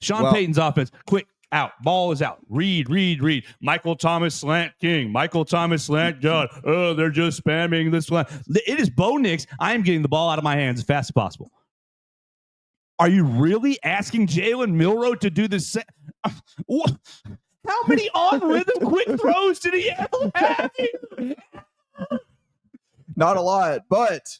Payton's offense. Quick, out. Ball is out. Read. Michael Thomas slant king. Michael Thomas slant god. Oh, they're just spamming this slant. It is Bo Nix. I am getting the ball out of my hands as fast as possible. Are you really asking Jalen Milroe to do this? How many on-rhythm quick throws did he ever have? Not a lot, but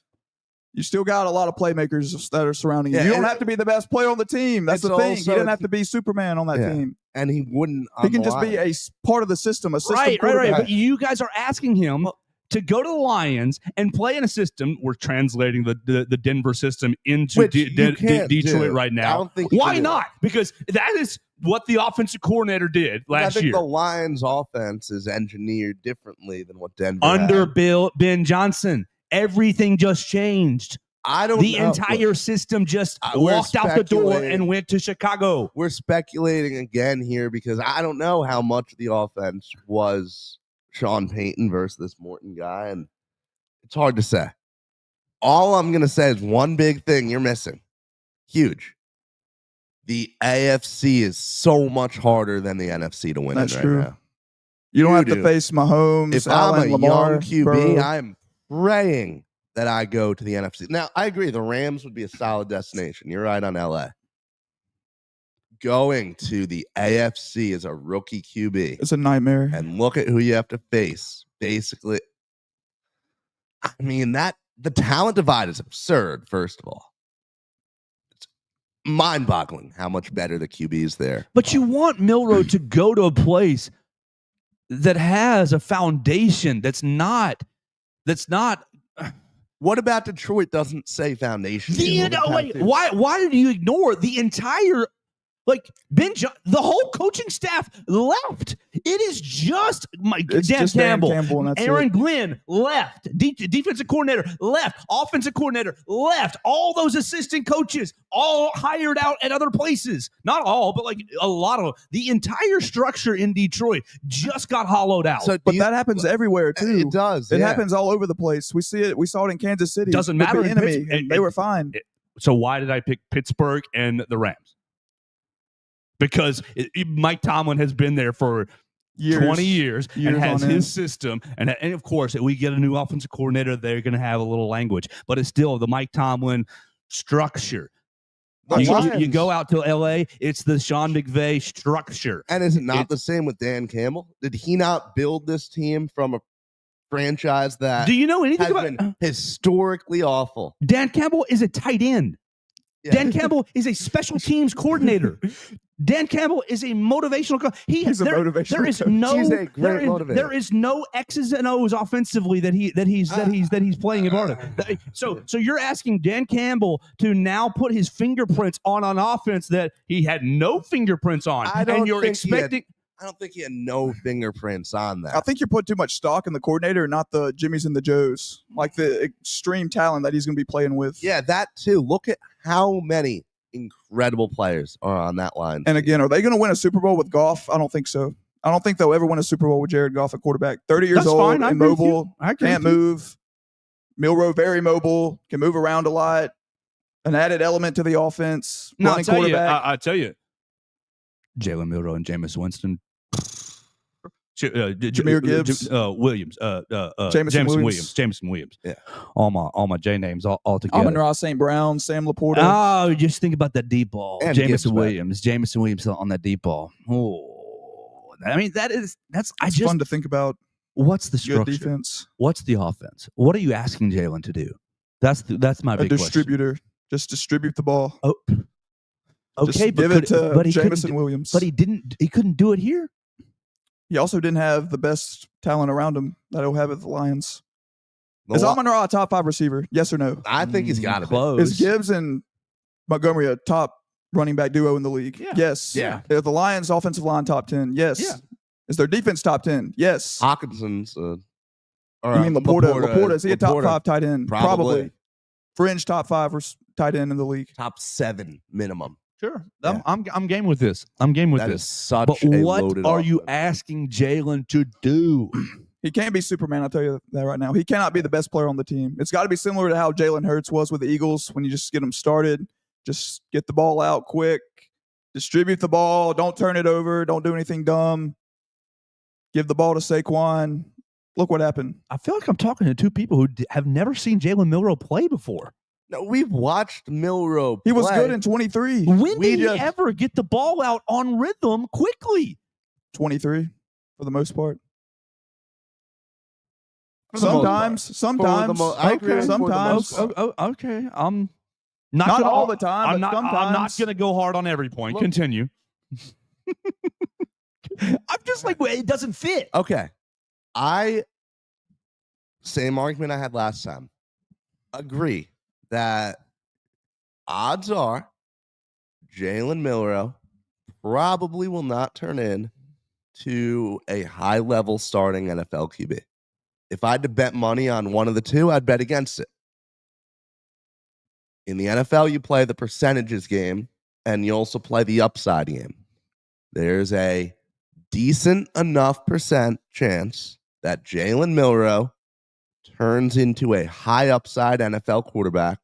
you still got a lot of playmakers that are surrounding you. Yeah, You don't have to be the best player on the team. That's the thing. He didn't have to be Superman on that team. And he wouldn't. He can just be a part of the system, a system Right. quarterback. But you guys are asking him to go to the Lions and play in a system. We're translating the Denver system into Detroit right now. I don't think Why not? Because that is what the offensive coordinator did last year. The Lions' offense is engineered differently than what Denver Under had. Ben Johnson. Everything just changed. I don't know. The entire system just walked out the door and went to Chicago. We're speculating again here because I don't know how much of the offense was Sean Payton versus this Morton guy, and it's hard to say. All I'm going to say is one big thing you're missing. Huge. The AFC is so much harder than the NFC to win That's in right true. now. You don't have to face Mahomes, If Allen, I'm a Lamar, young QB, bro. I'm praying that I go to the NFC. Now, I agree. The Rams would be a solid destination. You're right on LA. Going to the AFC as a rookie QB. It's a nightmare. And look at who you have to face. Basically, I mean, the talent divide is absurd, first of all. It's mind-boggling how much better the QB is there. But you want Milroe to go to a place that has a foundation that's not. What about Detroit doesn't say foundation? Why did you ignore the entire the whole coaching staff left? It is just Dan Campbell and Aaron Glenn left. Defensive coordinator left. Offensive coordinator left. All those assistant coaches all hired out at other places. Not all, but a lot of the entire structure in Detroit just got hollowed out. But that happens everywhere too. It does. It happens all over the place. We see it. We saw it in Kansas City. Doesn't matter. The enemy, they were fine. So why did I pick Pittsburgh and the Rams? Because Mike Tomlin has been there for 20 years and has his system. And of course, if we get a new offensive coordinator, they're going to have a little language. But it's still the Mike Tomlin structure. You go out to L.A., it's the Sean McVay structure. And is it not the same with Dan Campbell? Did he not build this team from a franchise that do you know anything has been historically awful? Dan Campbell is a tight end. Yeah. Dan Campbell is a special teams coordinator. Dan Campbell is a motivational coach. He's a motivational There is coach. no He's a great motivator. there is no X's and O's offensively that he's playing a part of. So you're asking Dan Campbell to now put his fingerprints on an offense that he had no fingerprints on, and you're expecting. I don't think he had no fingerprints on that. I think you put too much stock in the coordinator, not the Jimmys and the Joes, like the extreme talent that he's going to be playing with. Yeah, that too. Look at how many incredible players are on that line. And again, are they going to win a Super Bowl with Goff? I don't think so. I don't think they'll ever win a Super Bowl with Jared Goff at quarterback. 30 years That's old, fine. I agree with you. immobile, I agree can't with you. move. Milroe, very mobile, can move around a lot. An added element to the offense. No, Running quarterback. I tell you, Jalen Milroe and Jameis Winston. Jahmyr Gibbs. Williams. Jameson Williams. Yeah. All my J names all together. Amon-Ra St. Brown, Sam Laporta. Oh, just think about that deep ball. And Jameson Williams on that deep ball. Oh, I mean that's It's fun to think about. What's the Good structure? defense. What's the offense? What are you asking Jalen to do? That's my A big question. distributor. Just distribute the ball. Oh, okay, Just give it to Jameson Williams. But he couldn't do it here. He also didn't have the best talent around him that he'll have at the Lions. Is Amon-Ra a top 5 receiver? Yes or no? I think he's got to be. Close. Is Gibbs and Montgomery a top running back duo in the league? Yeah. Yes. Yeah. Is the Lions offensive line top 10? Yes. Yeah. Is their defense top 10? Yes. Hawkinson's. You mean Laporta? Laporta, is he a top 5 tight end? Probably. Fringe top 5 tight end in the league. Top 7 minimum. Sure. Yeah. I'm game with this. I'm game with That is this. such But a what loaded are you offense. asking Jalen to do? He can't be Superman, I'll tell you that right now. He cannot be the best player on the team. It's got to be similar to how Jalen Hurts was with the Eagles when you just get them started. Just get the ball out quick, distribute the ball, don't turn it over, don't do anything dumb. Give the ball to Saquon. Look what happened. I feel like I'm talking to two people who have never seen Jalen Milroe play before. No, we've watched Milroe. He was play. good in 23. When We did he just- ever get the ball out on rhythm quickly? 23 for the most part. For the most part. Sometimes. I agree. Okay. Sometimes. Okay. I'm Not gonna, all the time, I'm but not, sometimes. I'm not going to go hard on every point. Look. Continue. I'm just like, it doesn't fit. Okay. Same argument I had last time. Agree that odds are Jalen Milroe probably will not turn in to a high-level starting NFL QB. If I had to bet money on one of the two, I'd bet against it. In the NFL, you play the percentages game, and you also play the upside game. There's a decent enough percent chance that Jalen Milroe turns into a high upside NFL quarterback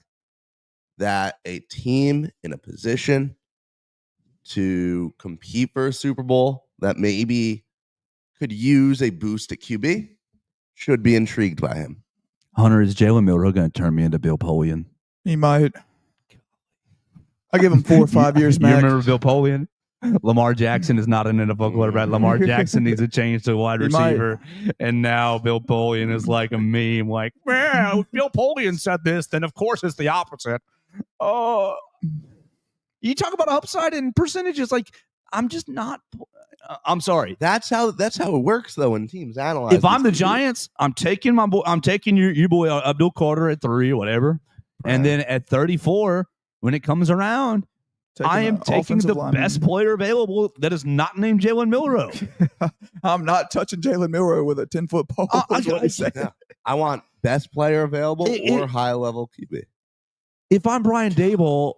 that a team in a position to compete for a Super Bowl that maybe could use a boost at QB should be intrigued by him. Hunter, is Jalen Milroe going to turn me into Bill Polian? He might. I give him 4 or 5 years You max. remember Bill Polian? Lamar Jackson is not an NFL quarterback. Lamar Jackson needs a change to wide He might. receiver. And now Bill Polian is like a meme. Like, well, Bill Polian said this, then of course it's the opposite. Oh, you talk about upside and percentages. Like, I'm just not. I'm sorry. That's how it works though when teams analyze. If I'm the these QBs. Giants, I'm taking my boy. I'm taking your boy Abdul Carter at 3 or whatever, and then at 34, when it comes around, I am taking the best player available that is not named Jalen Milroe. I'm not touching Jalen Milroe with a 10-foot pole. is what he's saying. Yeah. I want best player available or It- high level QB. If I'm Brian Dable,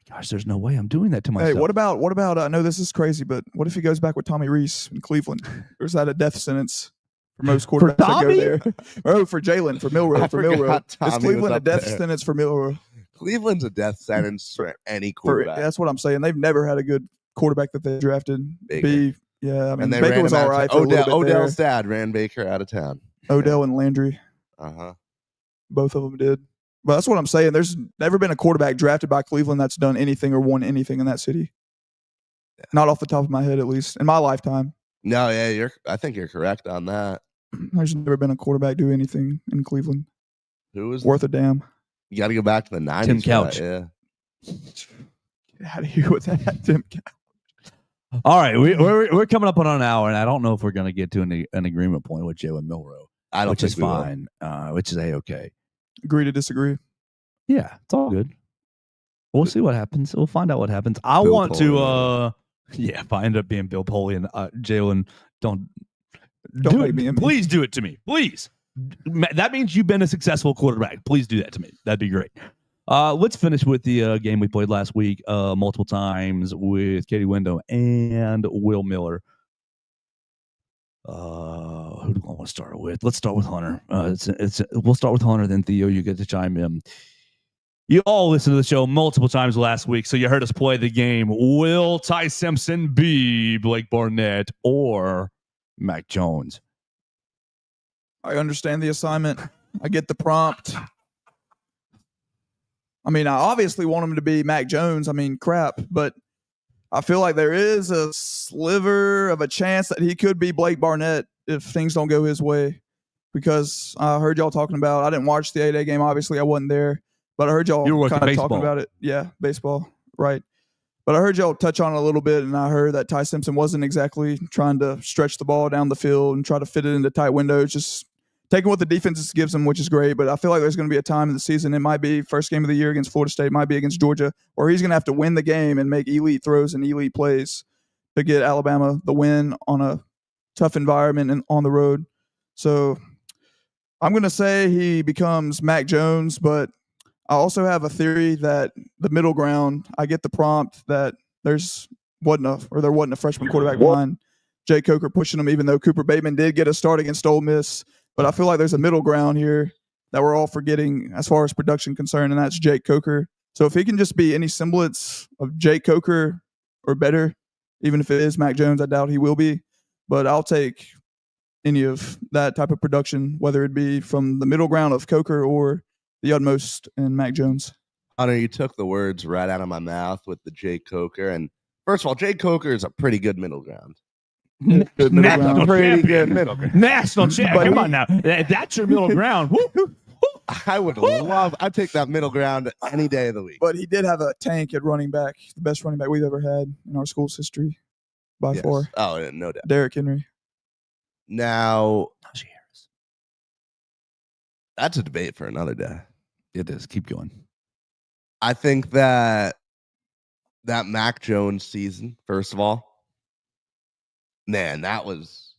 gosh, there's no way I'm doing that to myself. Hey, what about? I know this is crazy, but what if he goes back with Tommy Reese in Cleveland? Or is that a death sentence for most quarterbacks that go Tommy? there? Oh, for Jalen, for Milroe, I for Milroe. forgot Is Tommy was Cleveland a up death there. sentence for Milroe? Cleveland's a death sentence for any For, quarterback. that's what I'm saying. They've never had a good quarterback that they drafted. Baker. Yeah, I mean, and they Baker ran was him out all of right. town. For a little bit Odell's dad ran Baker out of town. there. Odell and Landry, Uh-huh. both of them did. But that's what I'm saying. There's never been a quarterback drafted by Cleveland that's done anything or won anything in that city. Not off the top of my head, at least in my lifetime. No, yeah, I think you're correct on that. There's never been a quarterback do anything in Cleveland Who was worth a damn. You got to go back to the 90s. Tim for that, Couch. Yeah. Get out of here with that, Tim. All right, we're coming up on an hour, and I don't know if we're going to get to an agreement point with Joe and Milrow, which is fine, which is A-okay. Agree to disagree. Yeah, it's all good. We'll see what happens. We'll find out what happens. I want to, if I end up being Bill Poley and Jalen, don't do it. Please do it to me. Please. That means you've been a successful quarterback. Please do that to me. That'd be great. Let's finish with the game we played last week multiple times with Katie Window and Will Miller. Who do I want to start with? Let's start with Hunter. We'll start with Hunter, then Theo, you get to chime in. You all listened to the show multiple times last week, so you heard us play the game. Will Ty Simpson be Blake Barnett or Mac Jones? I understand the assignment. I get the prompt. I mean, I obviously want him to be Mac Jones. I mean, crap. But I feel like there is a sliver of a chance that he could be Blake Barnett if things don't go his way. Because I heard y'all talking about, I didn't watch the 8A game. Obviously, I wasn't there. But I heard y'all kind of talking about it. Yeah, baseball. Right. But I heard y'all touch on it a little bit, and I heard that Ty Simpson wasn't exactly trying to stretch the ball down the field and try to fit it into tight windows, just taking what the defense gives him, which is great. But I feel like there's going to be a time in the season, it might be first game of the year against Florida State, might be against Georgia, where he's going to have to win the game and make elite throws and elite plays to get Alabama the win on a tough environment and on the road. So I'm going to say he becomes Mac Jones, but I also have a theory that the middle ground, I get the prompt that there wasn't a freshman quarterback behind Jake Coker pushing him, even though Cooper Bateman did get a start against Ole Miss. But I feel like there's a middle ground here that we're all forgetting as far as production concerned, and that's Jake Coker. So if he can just be any semblance of Jake Coker or better, even if it is Mac Jones, I doubt he will be. But I'll take any of that type of production, whether it be from the middle ground of Coker or the utmost in Mac Jones. Hunter, you took the words right out of my mouth with the Jake Coker. And first of all, Jake Coker is a pretty good middle ground. National pretty champion. good middle ground. National champion. Come on now. That's your middle ground. I'd take that middle ground any day of the week. But he did have a tank at running back, the best running back we've ever had in our school's history by far. Oh, no doubt. Derrick Henry. Now, that's a debate for another day. It is. Keep going. I think that Mac Jones season, first of all, man, that was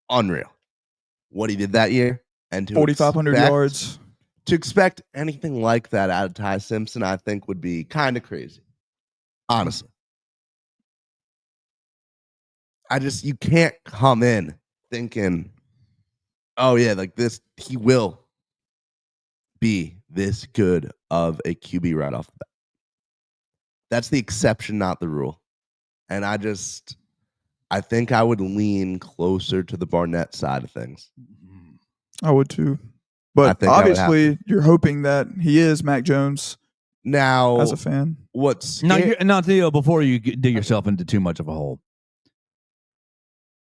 unreal. What he did that year. And 4,500 yards. To expect anything like that out of Ty Simpson, I think would be kind of crazy. Honestly. You can't come in thinking, oh yeah, like this, he will be this good of a QB right off the bat. That's the exception, not the rule. And I think I would lean closer to the Barnett side of things. I would too. But obviously, you're hoping that he is Mac Jones. Now, as a fan, now, Theo, before you dig yourself into too much of a hole,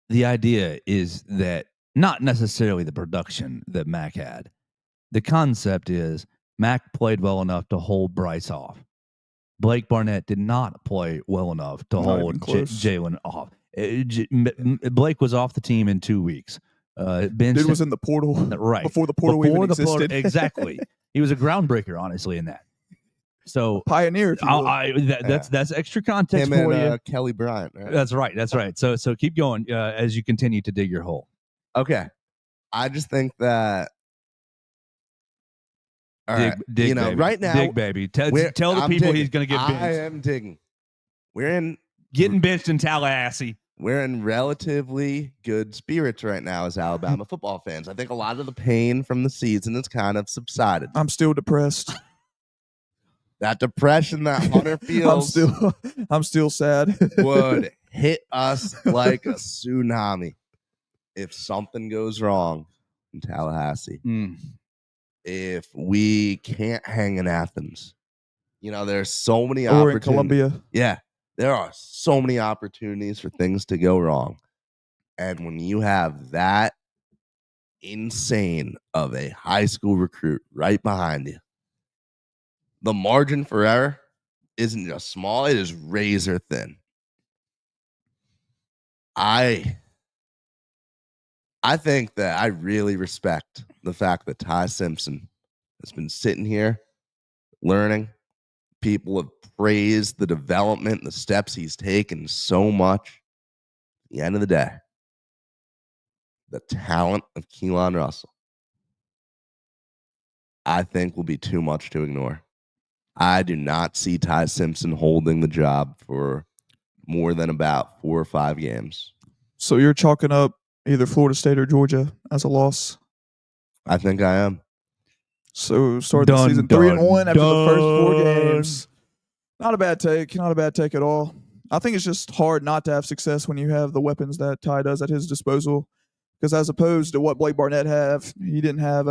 the idea is that not necessarily the production that Mac had. The concept is Mac played well enough to hold Bryce off. Blake Barnett did not play well enough to hold Jalen off. Blake was off the team in 2 weeks. Dude was in the portal right before the portal even existed. Exactly. He was a groundbreaker, honestly, in that. So pioneer. That's extra context him for and, you. Kelly Bryant. Right? That's right. So keep going as you continue to dig your hole. Okay, I just think that. Dig, baby. Right now, dig, baby. Tell the people he's going to get benched. I am digging. Getting benched in Tallahassee. We're in relatively good spirits right now as Alabama football fans. I think a lot of the pain from the season has kind of subsided. I'm still depressed. That depression that Hunter feels, I'm still sad. would hit us like a tsunami if something goes wrong in Tallahassee. If we can't hang in Athens, there's so many opportunities. Or in Columbia. Yeah. There are so many opportunities for things to go wrong. And when you have that insane of a high school recruit right behind you, the margin for error isn't just small, it is razor thin. I think that I really respect the fact that Ty Simpson has been sitting here learning. People have praised the development, the steps he's taken so much. At the end of the day, the talent of Keelan Russell, I think, will be too much to ignore. I do not see Ty Simpson holding the job for more than about 4 or 5 games. So you're chalking up either Florida State or Georgia as a loss? I think I am. So start the season 3-1 after the first 4 games. Not a bad take. Not a bad take at all. I think it's just hard not to have success when you have the weapons that Ty does at his disposal. Because as opposed to what Blake Barnett he didn't have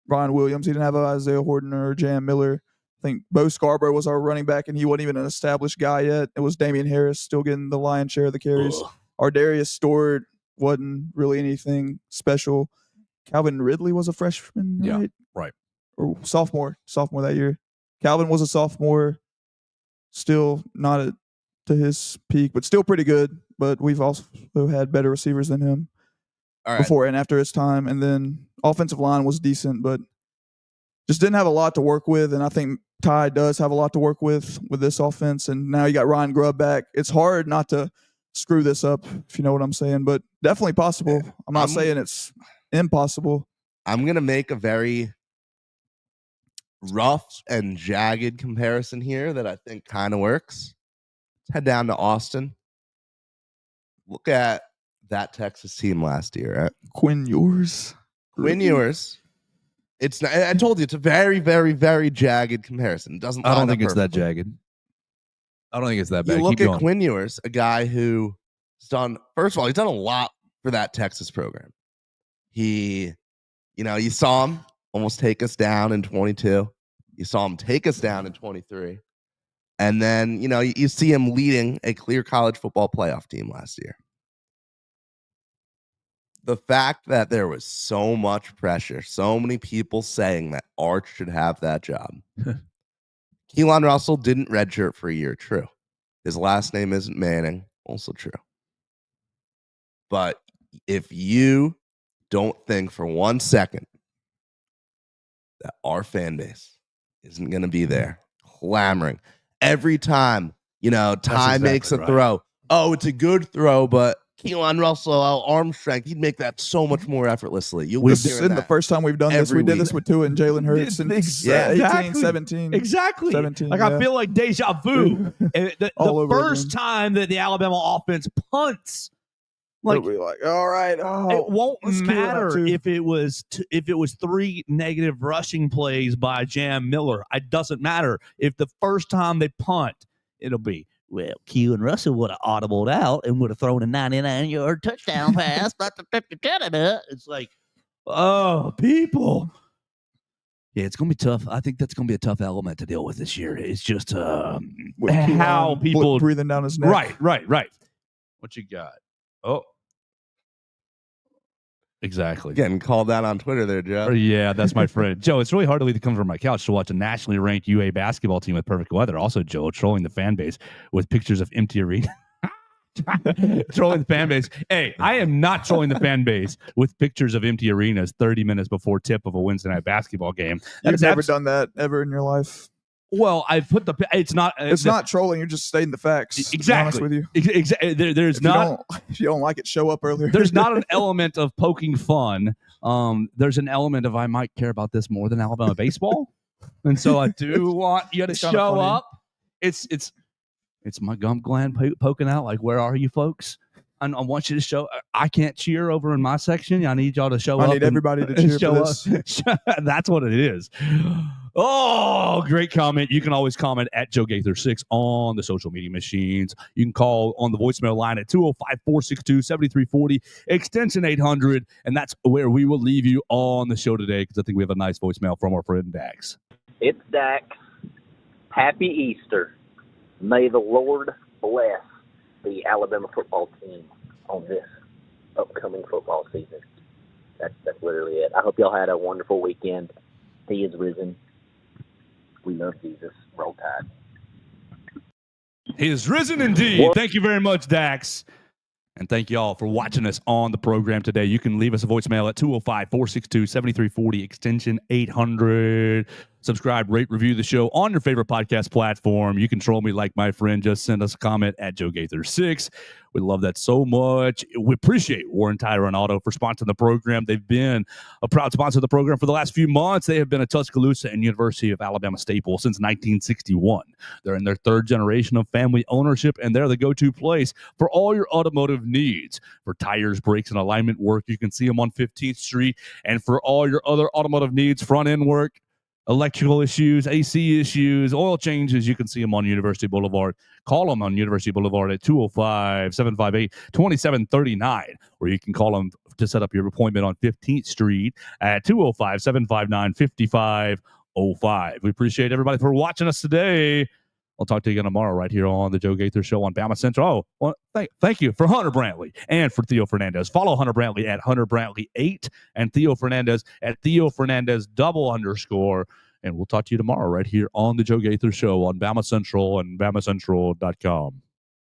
Ryan Williams. He didn't have Isaiah Horton or Jam Miller. I think Bo Scarborough was our running back, and he wasn't even an established guy yet. It was Damian Harris still getting the lion's share of the carries. Our Darius Stewart wasn't really anything special. Calvin Ridley was a freshman, right? Yeah, right. Or sophomore that year. Calvin was a sophomore, still not to his peak, but still pretty good. But we've also had better receivers than him before and after his time. And then offensive line was decent, but just didn't have a lot to work with. And I think Ty does have a lot to work with this offense. And now you got Ryan Grubb back. It's hard not to screw this up, if you know what I'm saying, but definitely possible. I'm not saying it's impossible. I'm going to make a very rough and jagged comparison here that I think kind of works. Let's head down to Austin. Look at that Texas team last year. Right? Quinn Ewers. It's not, I told you it's a very, very, very jagged comparison. It doesn't. I don't think it's that jagged. I don't think it's that bad. You look at Quinn Ewers, a guy who's done. First of all, he's done a lot for that Texas program. You saw him almost take us down in 22. You saw him take us down in 23. And then, you see him leading a clear college football playoff team last year. The fact that there was so much pressure, so many people saying that Arch should have that job. Keelan Russell didn't redshirt for a year, true. His last name isn't Manning, also true. But if you don't think for 1 second that our fan base isn't going to be there clamoring every time, Ty makes a throw. Oh, it's a good throw, but Keelan Russell, arm strength, he'd make that so much more effortlessly. This isn't the first time we've done this. We did this with Tua and Jalen Hurts in 18, 17. Exactly. 17, I feel like deja vu. the first time that the Alabama offense punts, we're like, all right. It won't matter if it was 3 negative rushing plays by Jam Miller. It doesn't matter. If the first time they punt, it'll be, well, Keelan Russell would have audibled out and would have thrown a 99-yard touchdown pass. It's like, oh, people. Yeah, it's going to be tough. I think that's going to be a tough element to deal with this year. It's just how people breathing down his neck. Right. What you got? Oh. Exactly. Getting called out on Twitter there, Joe. Yeah, that's my friend. Joe, it's really hard to leave the comfort of my couch to watch a nationally ranked UA basketball team with perfect weather. Also, Joe, trolling the fan base with pictures of empty arena. Trolling the fan base. Hey, I am not trolling the fan base with pictures of empty arenas 30 minutes before tip of a Wednesday night basketball game. You've never done that ever in your life? Well, I've put it's not trolling. You're just stating the facts. Exactly. To be honest with you. Exactly. There's not. If you don't like it, show up earlier. There's not an element of poking fun. There's an element of I might care about this more than Alabama baseball, and so I do want you to show up. It's my gum gland poking out. Like, where are you folks? I want you to show. I can't cheer over in my section. I need y'all to show up. I need everybody to cheer for this. That's what it is. Oh, great comment. You can always comment at Joe Gaither 6 on the social media machines. You can call on the voicemail line at 205-462-7340, extension 800, and that's where we will leave you on the show today because I think we have a nice voicemail from our friend Dax. It's Dax. Happy Easter. May the Lord bless the Alabama football team on this upcoming football season. That's literally it. I hope y'all had a wonderful weekend. He is risen. We love Jesus. Roll Tide. He is risen indeed. Thank you very much, Dax. And thank you all for watching us on the program today. You can leave us a voicemail at 205-462-7340, extension 800. Subscribe, rate, review the show on your favorite podcast platform. You can troll me like my friend. Just send us a comment at Joe Gaither 6. We love that so much. We appreciate Warren Tire and Auto for sponsoring the program. They've been a proud sponsor of the program for the last few months. They have been a Tuscaloosa and University of Alabama staple since 1961. They're in their third generation of family ownership, and they're the go-to place for all your automotive needs. For tires, brakes, and alignment work, you can see them on 15th Street. And for all your other automotive needs, front-end work, electrical issues, AC issues, oil changes, you can see them on University Boulevard. Call them on University Boulevard at 205-758-2739, or you can call them to set up your appointment on 15th Street at 205-759-5505. We appreciate everybody for watching us today. I'll talk to you again tomorrow right here on the Joe Gaither Show on BamaCentral. Oh, well, thank you for Hunter Brantley and for Theo Fernandez. Follow Hunter Brantley at Hunter Brantley 8 and Theo Fernandez at Theo Fernandez _. And we'll talk to you tomorrow right here on the Joe Gaither Show on BamaCentral and BamaCentral.com.